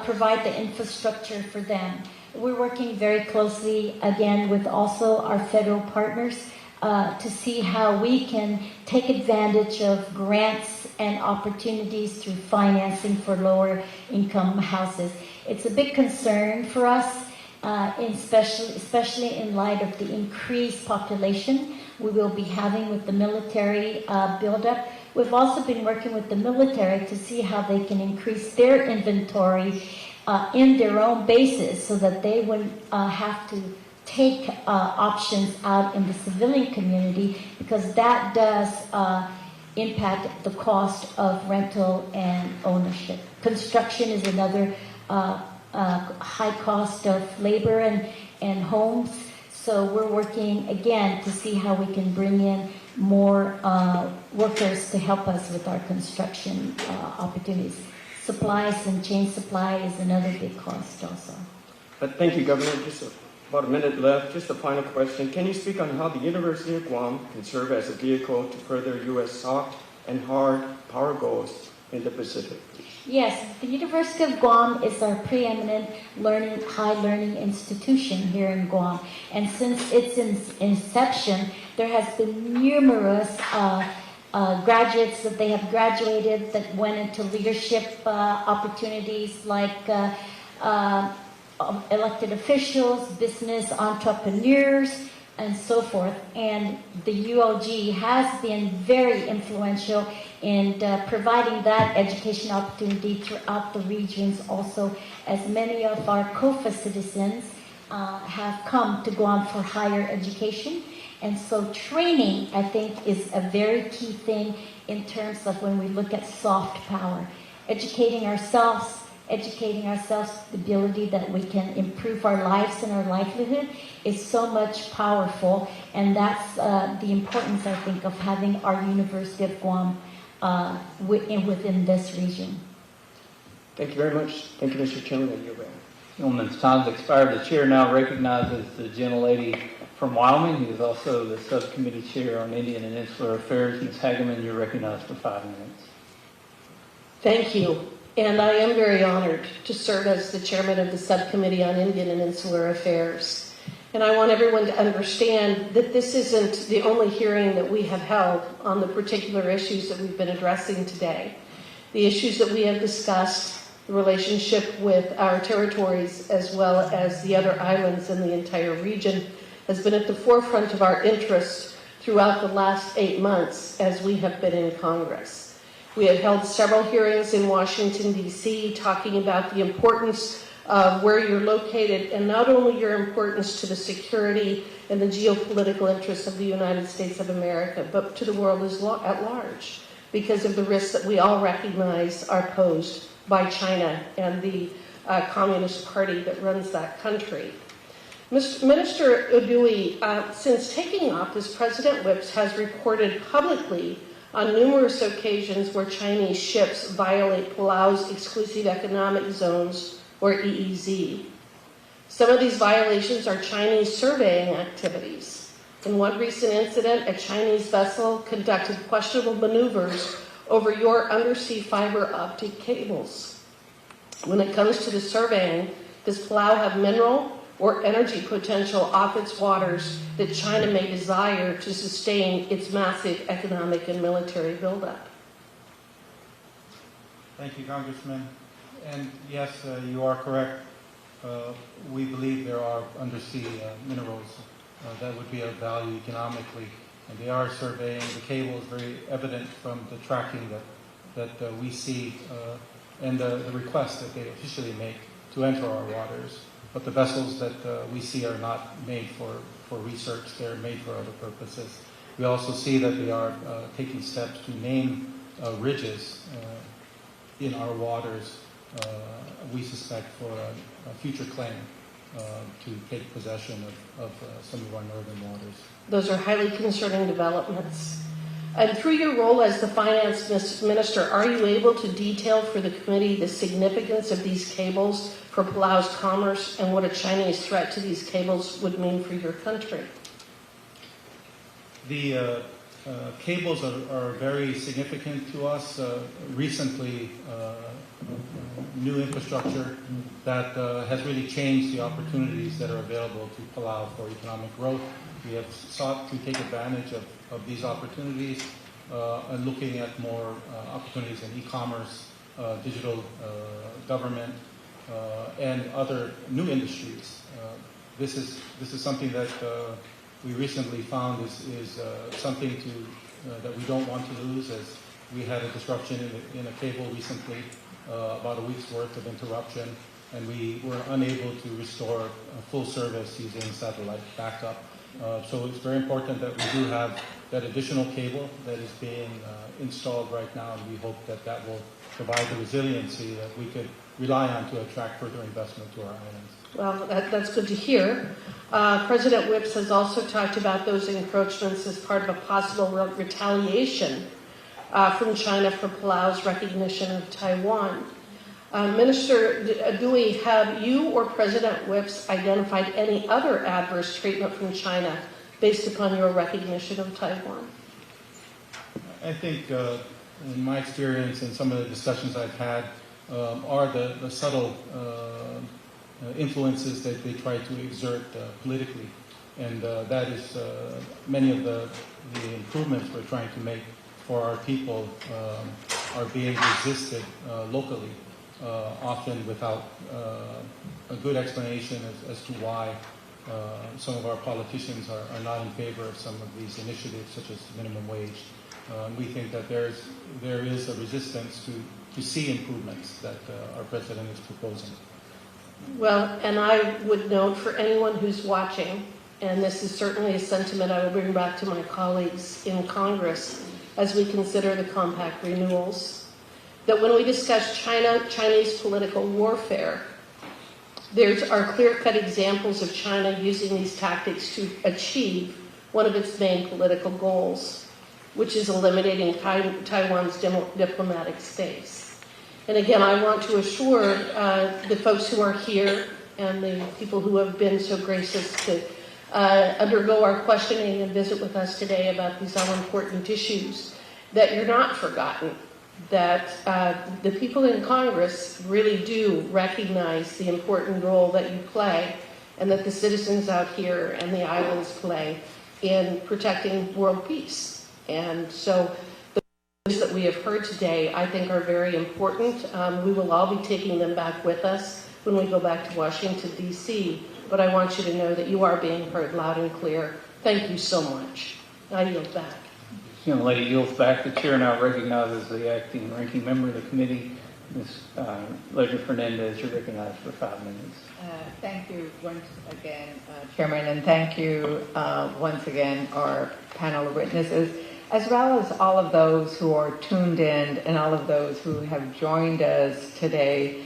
provide the infrastructure for them. We're working very closely again with also our federal partners to see how we can take advantage of grants and opportunities through financing for lower income houses. It's a big concern for us, especially in light of the increased population we will be having with the military buildup. We've also been working with the military to see how they can increase their inventory in their own bases so that they wouldn't have to take options out in the civilian community, because that does impact the cost of rental and ownership. Construction is another high cost of labor and homes. So we're working again to see how we can bring in more workers to help us with our construction opportunities. Supplies and chain supply is another big cost also. But thank you, Governor. Just about a minute left. Just a final question. Can you speak on how the University of Guam can serve as a vehicle to further U.S. soft and hard power goals in the Pacific? Yes, the University of Guam is our preeminent high learning institution here in Guam. And since its inception, there has been numerous graduates that they have graduated that went into leadership opportunities like elected officials, business entrepreneurs, and so forth. And the UOG has been very influential in providing that education opportunity throughout the regions also, as many of our COFA citizens have come to Guam for higher education. And so training, I think, is a very key thing in terms of when we look at soft power. Educating ourselves, the ability that we can improve our lives and our livelihood is so much powerful, and that's the importance, I think, of having our University of Guam within this region. Thank you very much. Thank you, Mr. Chairman. Gentleman's time's expired. The chair now recognizes the gentlelady from Wyoming, who is also the subcommittee chair on Indian and Insular Affairs. Ms. Hageman, you're recognized for 5 minutes. Thank you. And I am very honored to serve as the chairman of the Subcommittee on Indian and Insular Affairs. And I want everyone to understand that this isn't the only hearing that we have held on the particular issues that we've been addressing today. The issues that we have discussed, the relationship with our territories as well as the other islands in the entire region, has been at the forefront of our interest throughout the last 8 months as we have been in Congress. We have held several hearings in Washington, D.C., talking about the importance of where you're located, and not only your importance to the security and the geopolitical interests of the United States of America, but to the world at large, because of the risks that we all recognize are posed by China and the Communist Party that runs that country. Minister Udui, since taking office, President Whips has reported publicly on numerous occasions where Chinese ships violate Palau's exclusive economic zones, or EEZ. Some of these violations are Chinese surveying activities. In one recent incident, a Chinese vessel conducted questionable maneuvers over your undersea fiber optic cables. When it comes to the surveying, does Palau have mineral or energy potential off its waters that China may desire to sustain its massive economic and military buildup? Thank you, Congressman. And yes, you are correct. We believe there are undersea minerals that would be of value economically, and they are surveying the cables, very evident from the tracking that we see and the requests that they officially make to enter our waters. But the vessels that we see are not made for research. They're made for other purposes. We also see that they are taking steps to name ridges in our waters we suspect, for a future claim to take possession of some of our northern waters. Those are highly concerning developments. And through your role as the finance minister, are you able to detail for the committee the significance of these cables for Palau's commerce and what a Chinese threat to these cables would mean for your country? The cables are very significant to us. Recently, new infrastructure that has really changed the opportunities that are available to Palau for economic growth. We have sought to take advantage of these opportunities and looking at more opportunities in e-commerce, digital government, and other new industries. This is something that we recently found is something that we don't want to lose, as we had a disruption in a cable recently, about a week's worth of interruption, and we were unable to restore full service using satellite backup. So it's very important that we do have that additional cable that is being installed right now, and we hope that that will provide the resiliency that we could rely on to attract further investment to our islands. Well, that's good to hear. President Whips has also talked about those encroachments as part of a possible retaliation from China for Palau's recognition of Taiwan. Minister Dewey, have you or President Whips identified any other adverse treatment from China based upon your recognition of Taiwan? I think, in my experience and some of the discussions I've had, are the subtle influences that they try to exert politically. And that is many of the improvements we're trying to make for our people are being resisted locally, often without a good explanation as to why some of our politicians are not in favor of some of these initiatives, such as minimum wage. We think that there is a resistance to see improvements that our president is proposing. Well, and I would note for anyone who's watching, and this is certainly a sentiment I will bring back to my colleagues in Congress as we consider the compact renewals, that when we discuss Chinese political warfare, there are clear-cut examples of China using these tactics to achieve one of its main political goals, which is eliminating Taiwan's diplomatic space. And again, I want to assure the folks who are here and the people who have been so gracious to undergo our questioning and visit with us today about these all-important issues, that you're not forgotten, that the people in Congress really do recognize the important role that you play and that the citizens out here and the islands play in protecting world peace. And so the things that we have heard today, I think, are very important. We will all be taking them back with us when we go back to Washington, D.C., but I want you to know that you are being heard loud and clear. Thank you so much. I yield back. Young lady yields back. The chair now recognizes the acting ranking member of the committee, Ms. Ledger Fernandez. You're recognized for 5 minutes. Thank you once again, Chairman, and thank you once again, our panel of witnesses, as well as all of those who are tuned in and all of those who have joined us today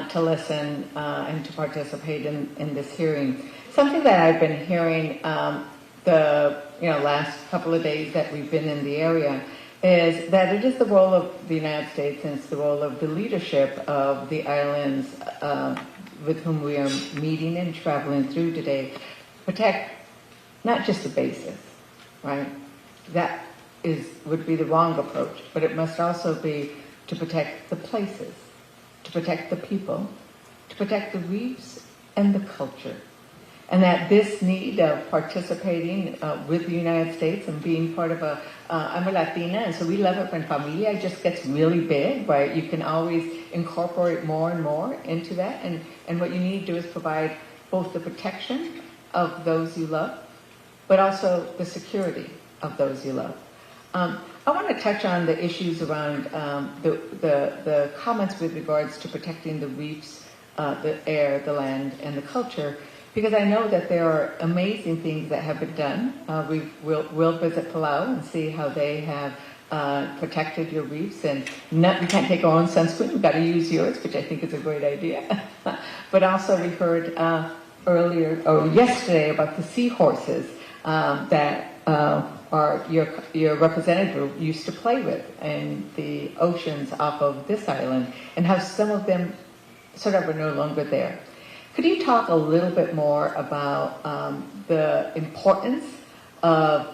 to listen and to participate in this hearing. Something that I've been hearing the last couple of days that we've been in the area is that it is the role of the United States and it's the role of the leadership of the islands with whom we are meeting and traveling through today, protect not just the bases, right? That would be the wrong approach, but it must also be to protect the places, to protect the people, to protect the reefs and the culture. And that this need of participating with the United States and being part of I'm a Latina, and so we love it when familia just gets really big, right? You can always incorporate more and more into that. And what you need to do is provide both the protection of those you love, but also the security of those you love. I want to touch on the issues around the comments with regards to protecting the reefs, the air, the land, and the culture, because I know that there are amazing things that have been done. We'll visit Palau and see how they have protected your reefs, and we can't take our own sunscreen. We've got to use yours, which I think is a great idea. But also we heard yesterday about the seahorses that your representative used to play with in the oceans off of this island, and how some of them sort of are no longer there. Could you talk a little bit more about the importance of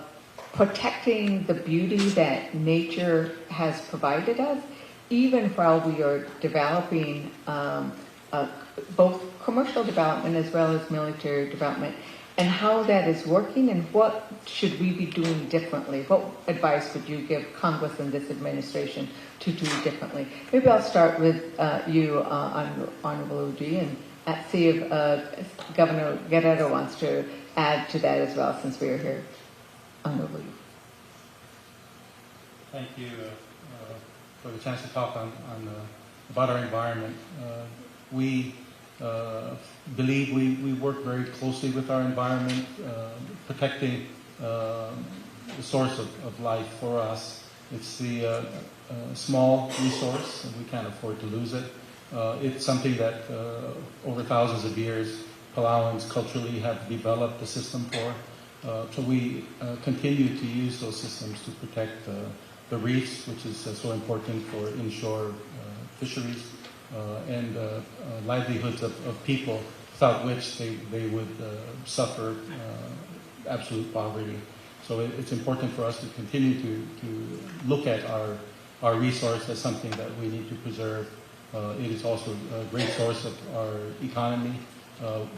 protecting the beauty that nature has provided us, even while we are developing both commercial development as well as military development, and how that is working, and what should we be doing differently? What advice would you give Congress and this administration to do differently? Maybe I'll start with you, Honorable Uji, and see if Governor Guerrero wants to add to that as well, since we are here. Honorable Uji. Thank you for the chance to talk about our environment. We believe we work very closely with our environment, protecting the source of life for us. It's the small resource, and we can't afford to lose it. It's something that over thousands of years, Palauans culturally have developed a system for. So we continue to use those systems to protect the reefs, which is so important for inshore fisheries, and livelihoods of people, without which they would suffer absolute poverty. So it's important for us to continue to look at our resource as something that we need to preserve. It is also a great source of our economy.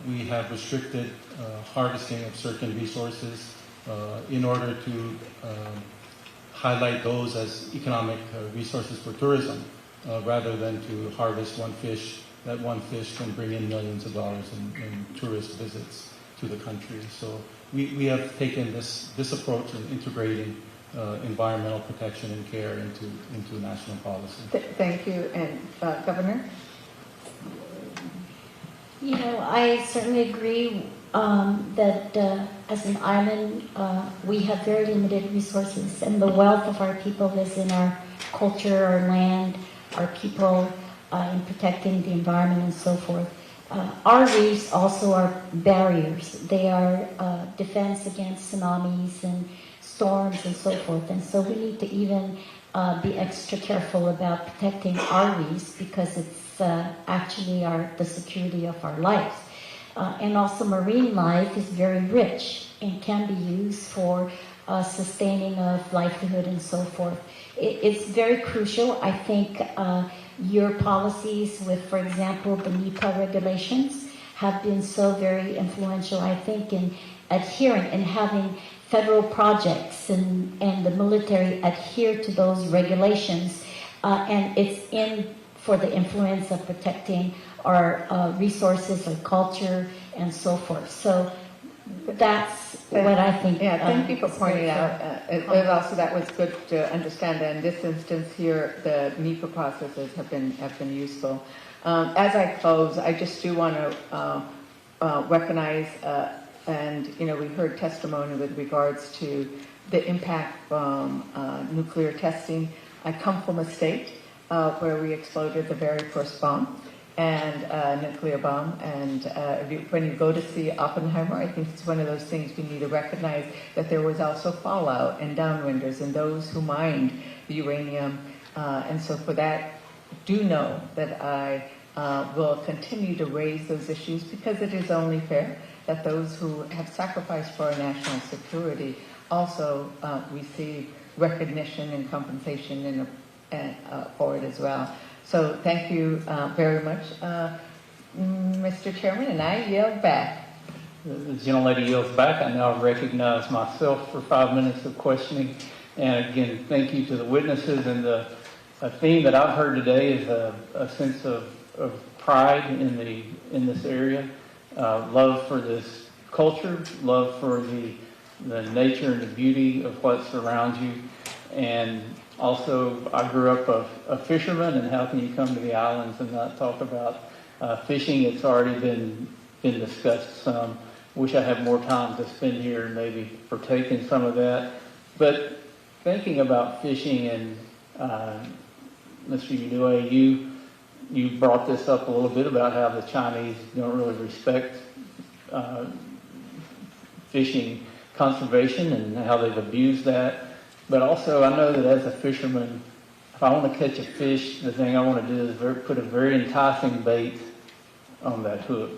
We have restricted harvesting of certain resources in order to highlight those as economic resources for tourism, rather than to harvest one fish. That one fish can bring in millions of dollars in tourist visits to the country. So we have taken this approach in integrating environmental protection and care into national policy. Thank you. And Governor? You know, I certainly agree that as an island, we have very limited resources, and the wealth of our people is in our culture, our land, our people, in protecting the environment and so forth. Our reefs also are barriers. They are defense against tsunamis and storms and so forth, and so we need to even be extra careful about protecting our reefs, because it's actually the security of our lives. And also marine life is very rich and can be used for sustaining of livelihood and so forth. It's very crucial. I think your policies with, for example, the NEPA regulations have been so very influential, I think, in adhering and having federal projects and the military adhere to those regulations. And it's for the influence of protecting our resources, our culture, and so forth. So that's what I think. Yeah, thank you for pointing out. And also, that was good to understand that in this instance here, the NEPA processes have been useful. As I close, I just do want to recognize, and we heard testimony with regards to the impact from nuclear testing. I come from a state where we exploded the very first bomb, and nuclear bomb. And when you go to see Oppenheimer, I think it's one of those things we need to recognize, that there was also fallout and downwinders and those who mined the uranium. And so for that, do know that I will continue to raise those issues, because it is only fair that those who have sacrificed for our national security also receive recognition and compensation for it as well. So thank you very much, Mr. Chairman, and I yield back. The gentlelady yields back. I now recognize myself for 5 minutes of questioning. And again, thank you to the witnesses. And a theme that I've heard today is a sense of pride in this area, love for this culture, love for the nature and the beauty of what surrounds you. And also, I grew up a fisherman, and how can you come to the islands and not talk about fishing? It's already been discussed some. Wish I had more time to spend here and maybe partake in some of that. But thinking about fishing, and Mr. Udue, you brought this up a little bit about how the Chinese don't really respect fishing conservation and how they've abused that. But also, I know that as a fisherman, if I want to catch a fish, the thing I want to do is put a very enticing bait on that hook.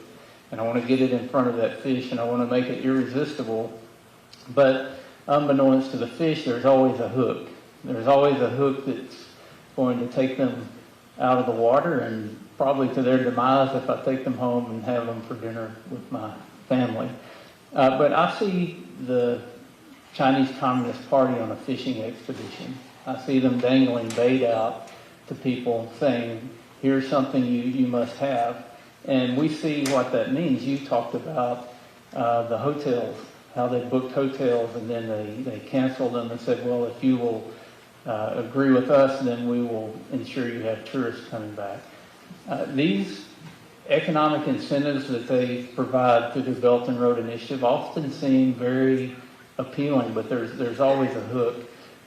And I want to get it in front of that fish, and I want to make it irresistible. But unbeknownst to the fish, there's always a hook. There's always a hook that's going to take them out of the water, and probably to their demise if I take them home and have them for dinner with my family. But I see the Chinese Communist Party on a fishing expedition. I see them dangling bait out to people saying, here's something you must have. And we see what that means. You talked about the hotels, how they booked hotels and then they canceled them and said, well, if you will agree with us, then we will ensure you have tourists coming back. These economic incentives that they provide through the Belt and Road Initiative often seem very appealing, but there's always a hook.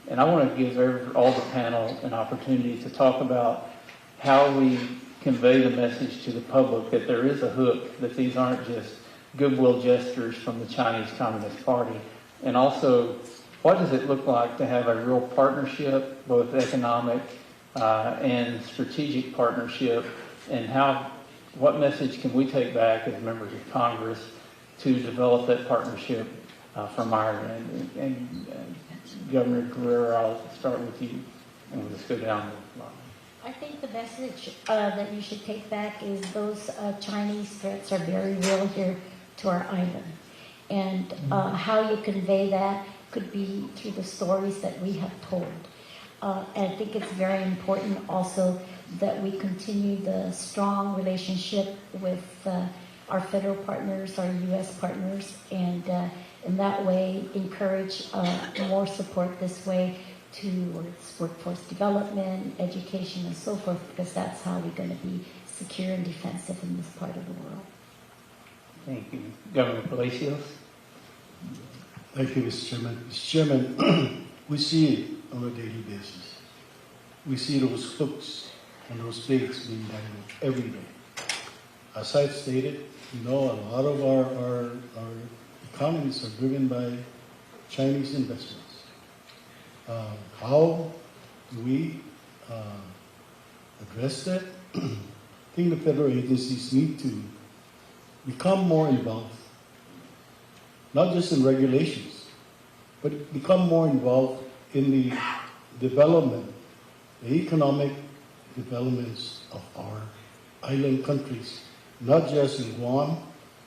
And I want to give all the panel an opportunity to talk about how we convey the message to the public that there is a hook, that these aren't just goodwill gestures from the Chinese Communist Party. And also, what does it look like to have a real partnership, both economic and strategic partnership, and what message can we take back as members of Congress to develop that partnership from our end? And Governor Guerrero, I'll start with you, and we'll just go down the line. I think the message that you should take back is those Chinese threats are very real here to our island. And how you convey that could be through the stories that we have told. And I think it's very important also that we continue the strong relationship with our federal partners, our U.S. partners, and in that way encourage more support this way towards workforce development, education, and so forth, because that's how we're going to be secure and defensive in this part of the world. Thank you. Governor Palacios. Thank you, Mr. Chairman. Mr. Chairman, we see it on a daily basis. We see those hooks and those baits being dangled every day. As I've stated, a lot of our economies are driven by Chinese investments. How do we address that? I think the federal agencies need to become more involved, not just in regulations, but become more involved in the development, the economic developments of our island countries, not just in Guam,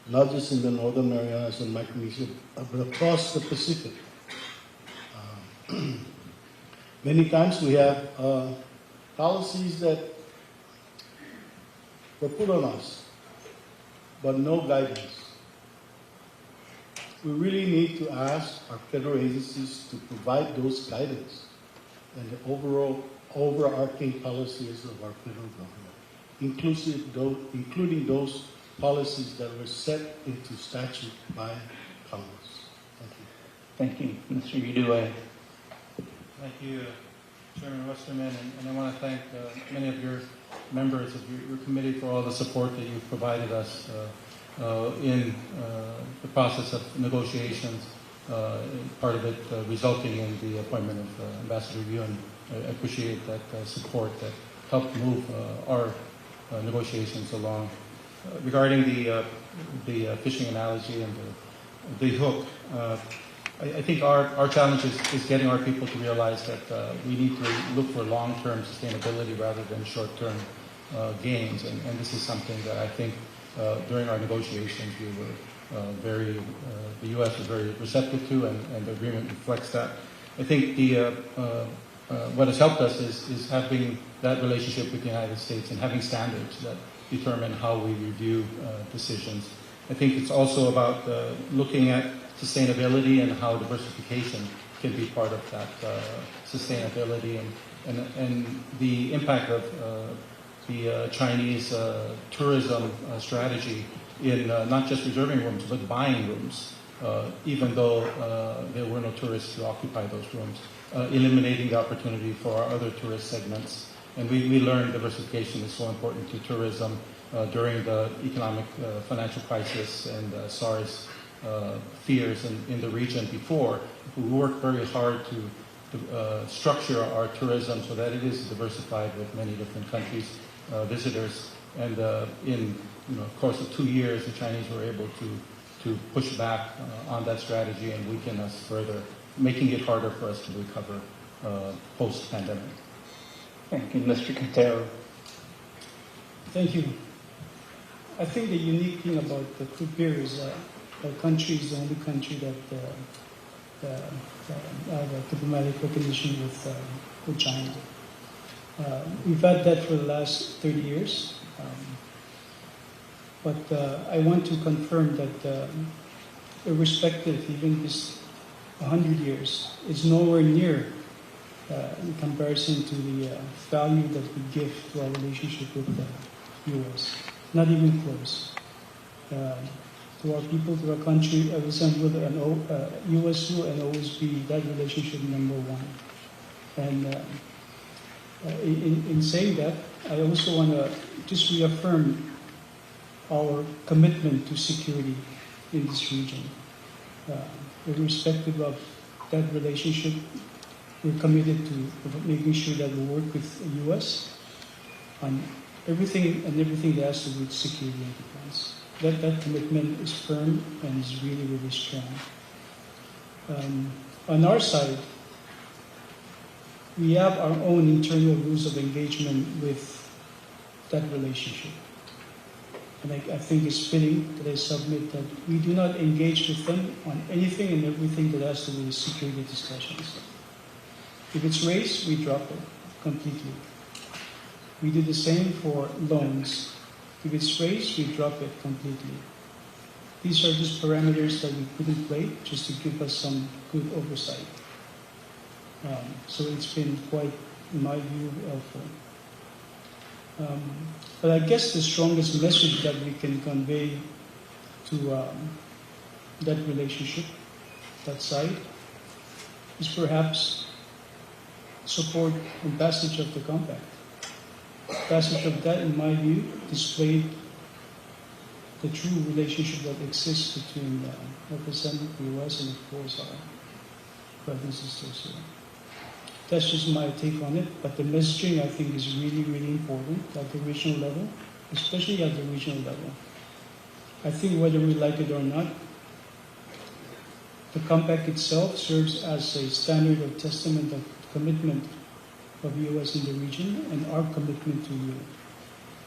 not just in the northern areas and Micronesia, but across the Pacific. Many times we have policies that were put on us, but no guidance. We really need to ask our federal agencies to provide those guidance and the overall overarching policies of our federal government, including those policies that were set into statute by Congress. Thank you. Thank you. Mr. Udue. Thank you, Chairman Westerman, and I want to thank many of your members of your committee for all the support that you've provided us in the process of negotiations, part of it resulting in the appointment of Ambassador Yun. I appreciate that support that helped move our negotiations along. Regarding the fishing analogy and the hook, I think our challenge is getting our people to realize that we need to look for long-term sustainability rather than short-term gains, and this is something that I think during our negotiations we were the U.S. was very receptive to, and the agreement reflects that. I think what has helped us is having that relationship with the United States and having standards that determine how we review decisions. I think it's also about looking at sustainability and how diversification can be part of that sustainability and the impact of the Chinese tourism strategy in not just reserving rooms but buying rooms even though there were no tourists to occupy those rooms, eliminating the opportunity for our other tourist segments. And we learned diversification is so important to tourism during the economic financial crisis and SARS fears in the region before. We worked very hard to structure our tourism so that it is diversified with many different countries, visitors. And in the course of 2 years, the Chinese were able to push back on that strategy and weaken us further, making it harder for us to recover post-pandemic. Thank you, Mr. Quintero. Thank you. I think the unique thing about the group here is our country is the only country that have a diplomatic recognition with China. We've had that for the last 30 years. But I want to confirm that irrespective, even this 100 years, is nowhere near in comparison to the value that we give to our relationship with the U.S. Not even close. To our people, to our country, U.S. will and always be that relationship number one. And in saying that, I also want to just reaffirm our commitment to security in this region. Irrespective of that relationship, we're committed to making sure that we work with the U.S. on everything that has to do with security and defense. That commitment is firm and is really, really strong. On our side, we have our own internal rules of engagement with that relationship. And I think it's fitting that I submit that we do not engage with them on anything and everything that has to do with security discussions. If it's raised, we drop it completely. We do the same for loans. If it's raised, we drop it completely. These are just parameters that we put in play just to give us some good oversight. So it's been quite, in my view, helpful. But I guess the strongest message that we can convey to that relationship, that side, is perhaps support and passage of the compact. Passage of that, in my view, displayed the true relationship that exists between representing the U.S. and, of course, our brothers and sisters here. That's just my take on it, but the messaging, I think, is really, really important at the regional level, especially at the regional level. I think whether we like it or not, the compact itself serves as a standard of testament of commitment of the U.S. in the region and our commitment to you.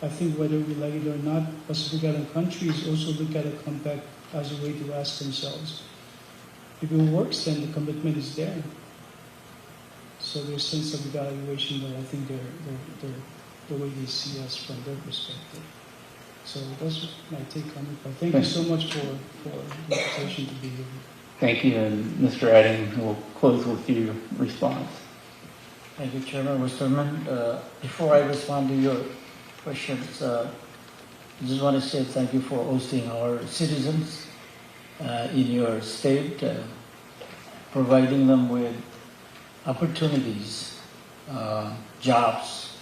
I think whether we like it or not, Pacific Island countries also look at a compact as a way to ask themselves, if it works, then the commitment is there. So there's a sense of evaluation that I think they're the way they see us from their perspective. So that's my take on it. But thank you so much for the invitation to be here. Thank you, and Mr. Adding will close with your response. Thank you, Chairman Westerman. Before I respond to your questions, I just want to say thank you for hosting our citizens in your state, providing them with opportunities, jobs,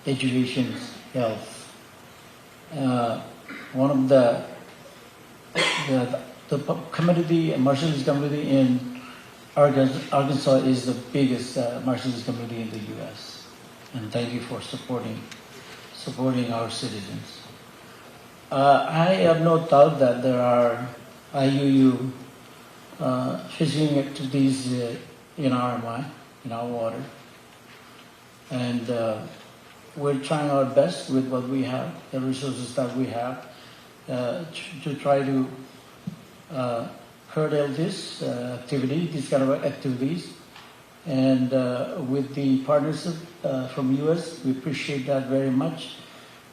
education, health. One of the community, Marshallese community in Arkansas is the biggest Marshallese community in the U.S. And thank you for supporting our citizens. I have no doubt that there are IUU fishing activities in our water. And we're trying our best with what we have, the resources that we have, to try to curtail this activity, these kind of activities. And with the partnership from U.S., we appreciate that very much.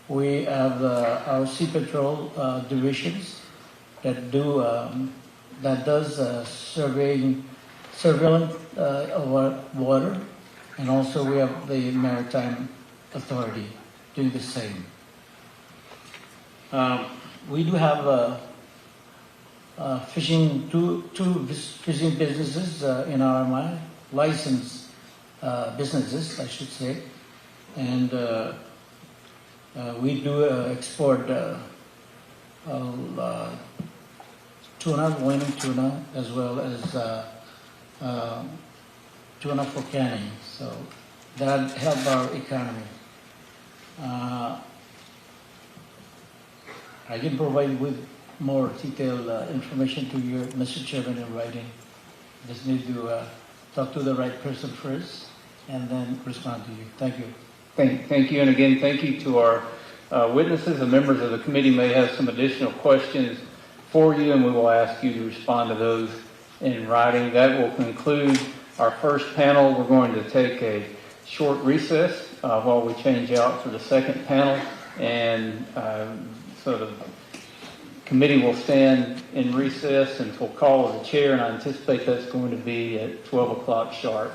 We have our Sea Patrol divisions that does surveillance of water, and also we have the Maritime Authority doing the same. We do have two fishing businesses in RMI, licensed businesses, I should say, and we do export tuna, winning tuna, as well as tuna for canning. So that helps our economy. I can provide with more detailed information to you, Mr. Chairman, in writing. Just need to talk to the right person first and then respond to you. Thank you. Thank you, and again, thank you to our witnesses. The members of the committee may have some additional questions for you, and we will ask you to respond to those in writing. That will conclude our first panel. We're going to take a short recess while we change out for the second panel, and so the committee will stand in recess until call of the chair, and I anticipate that's going to be at 12 o'clock sharp.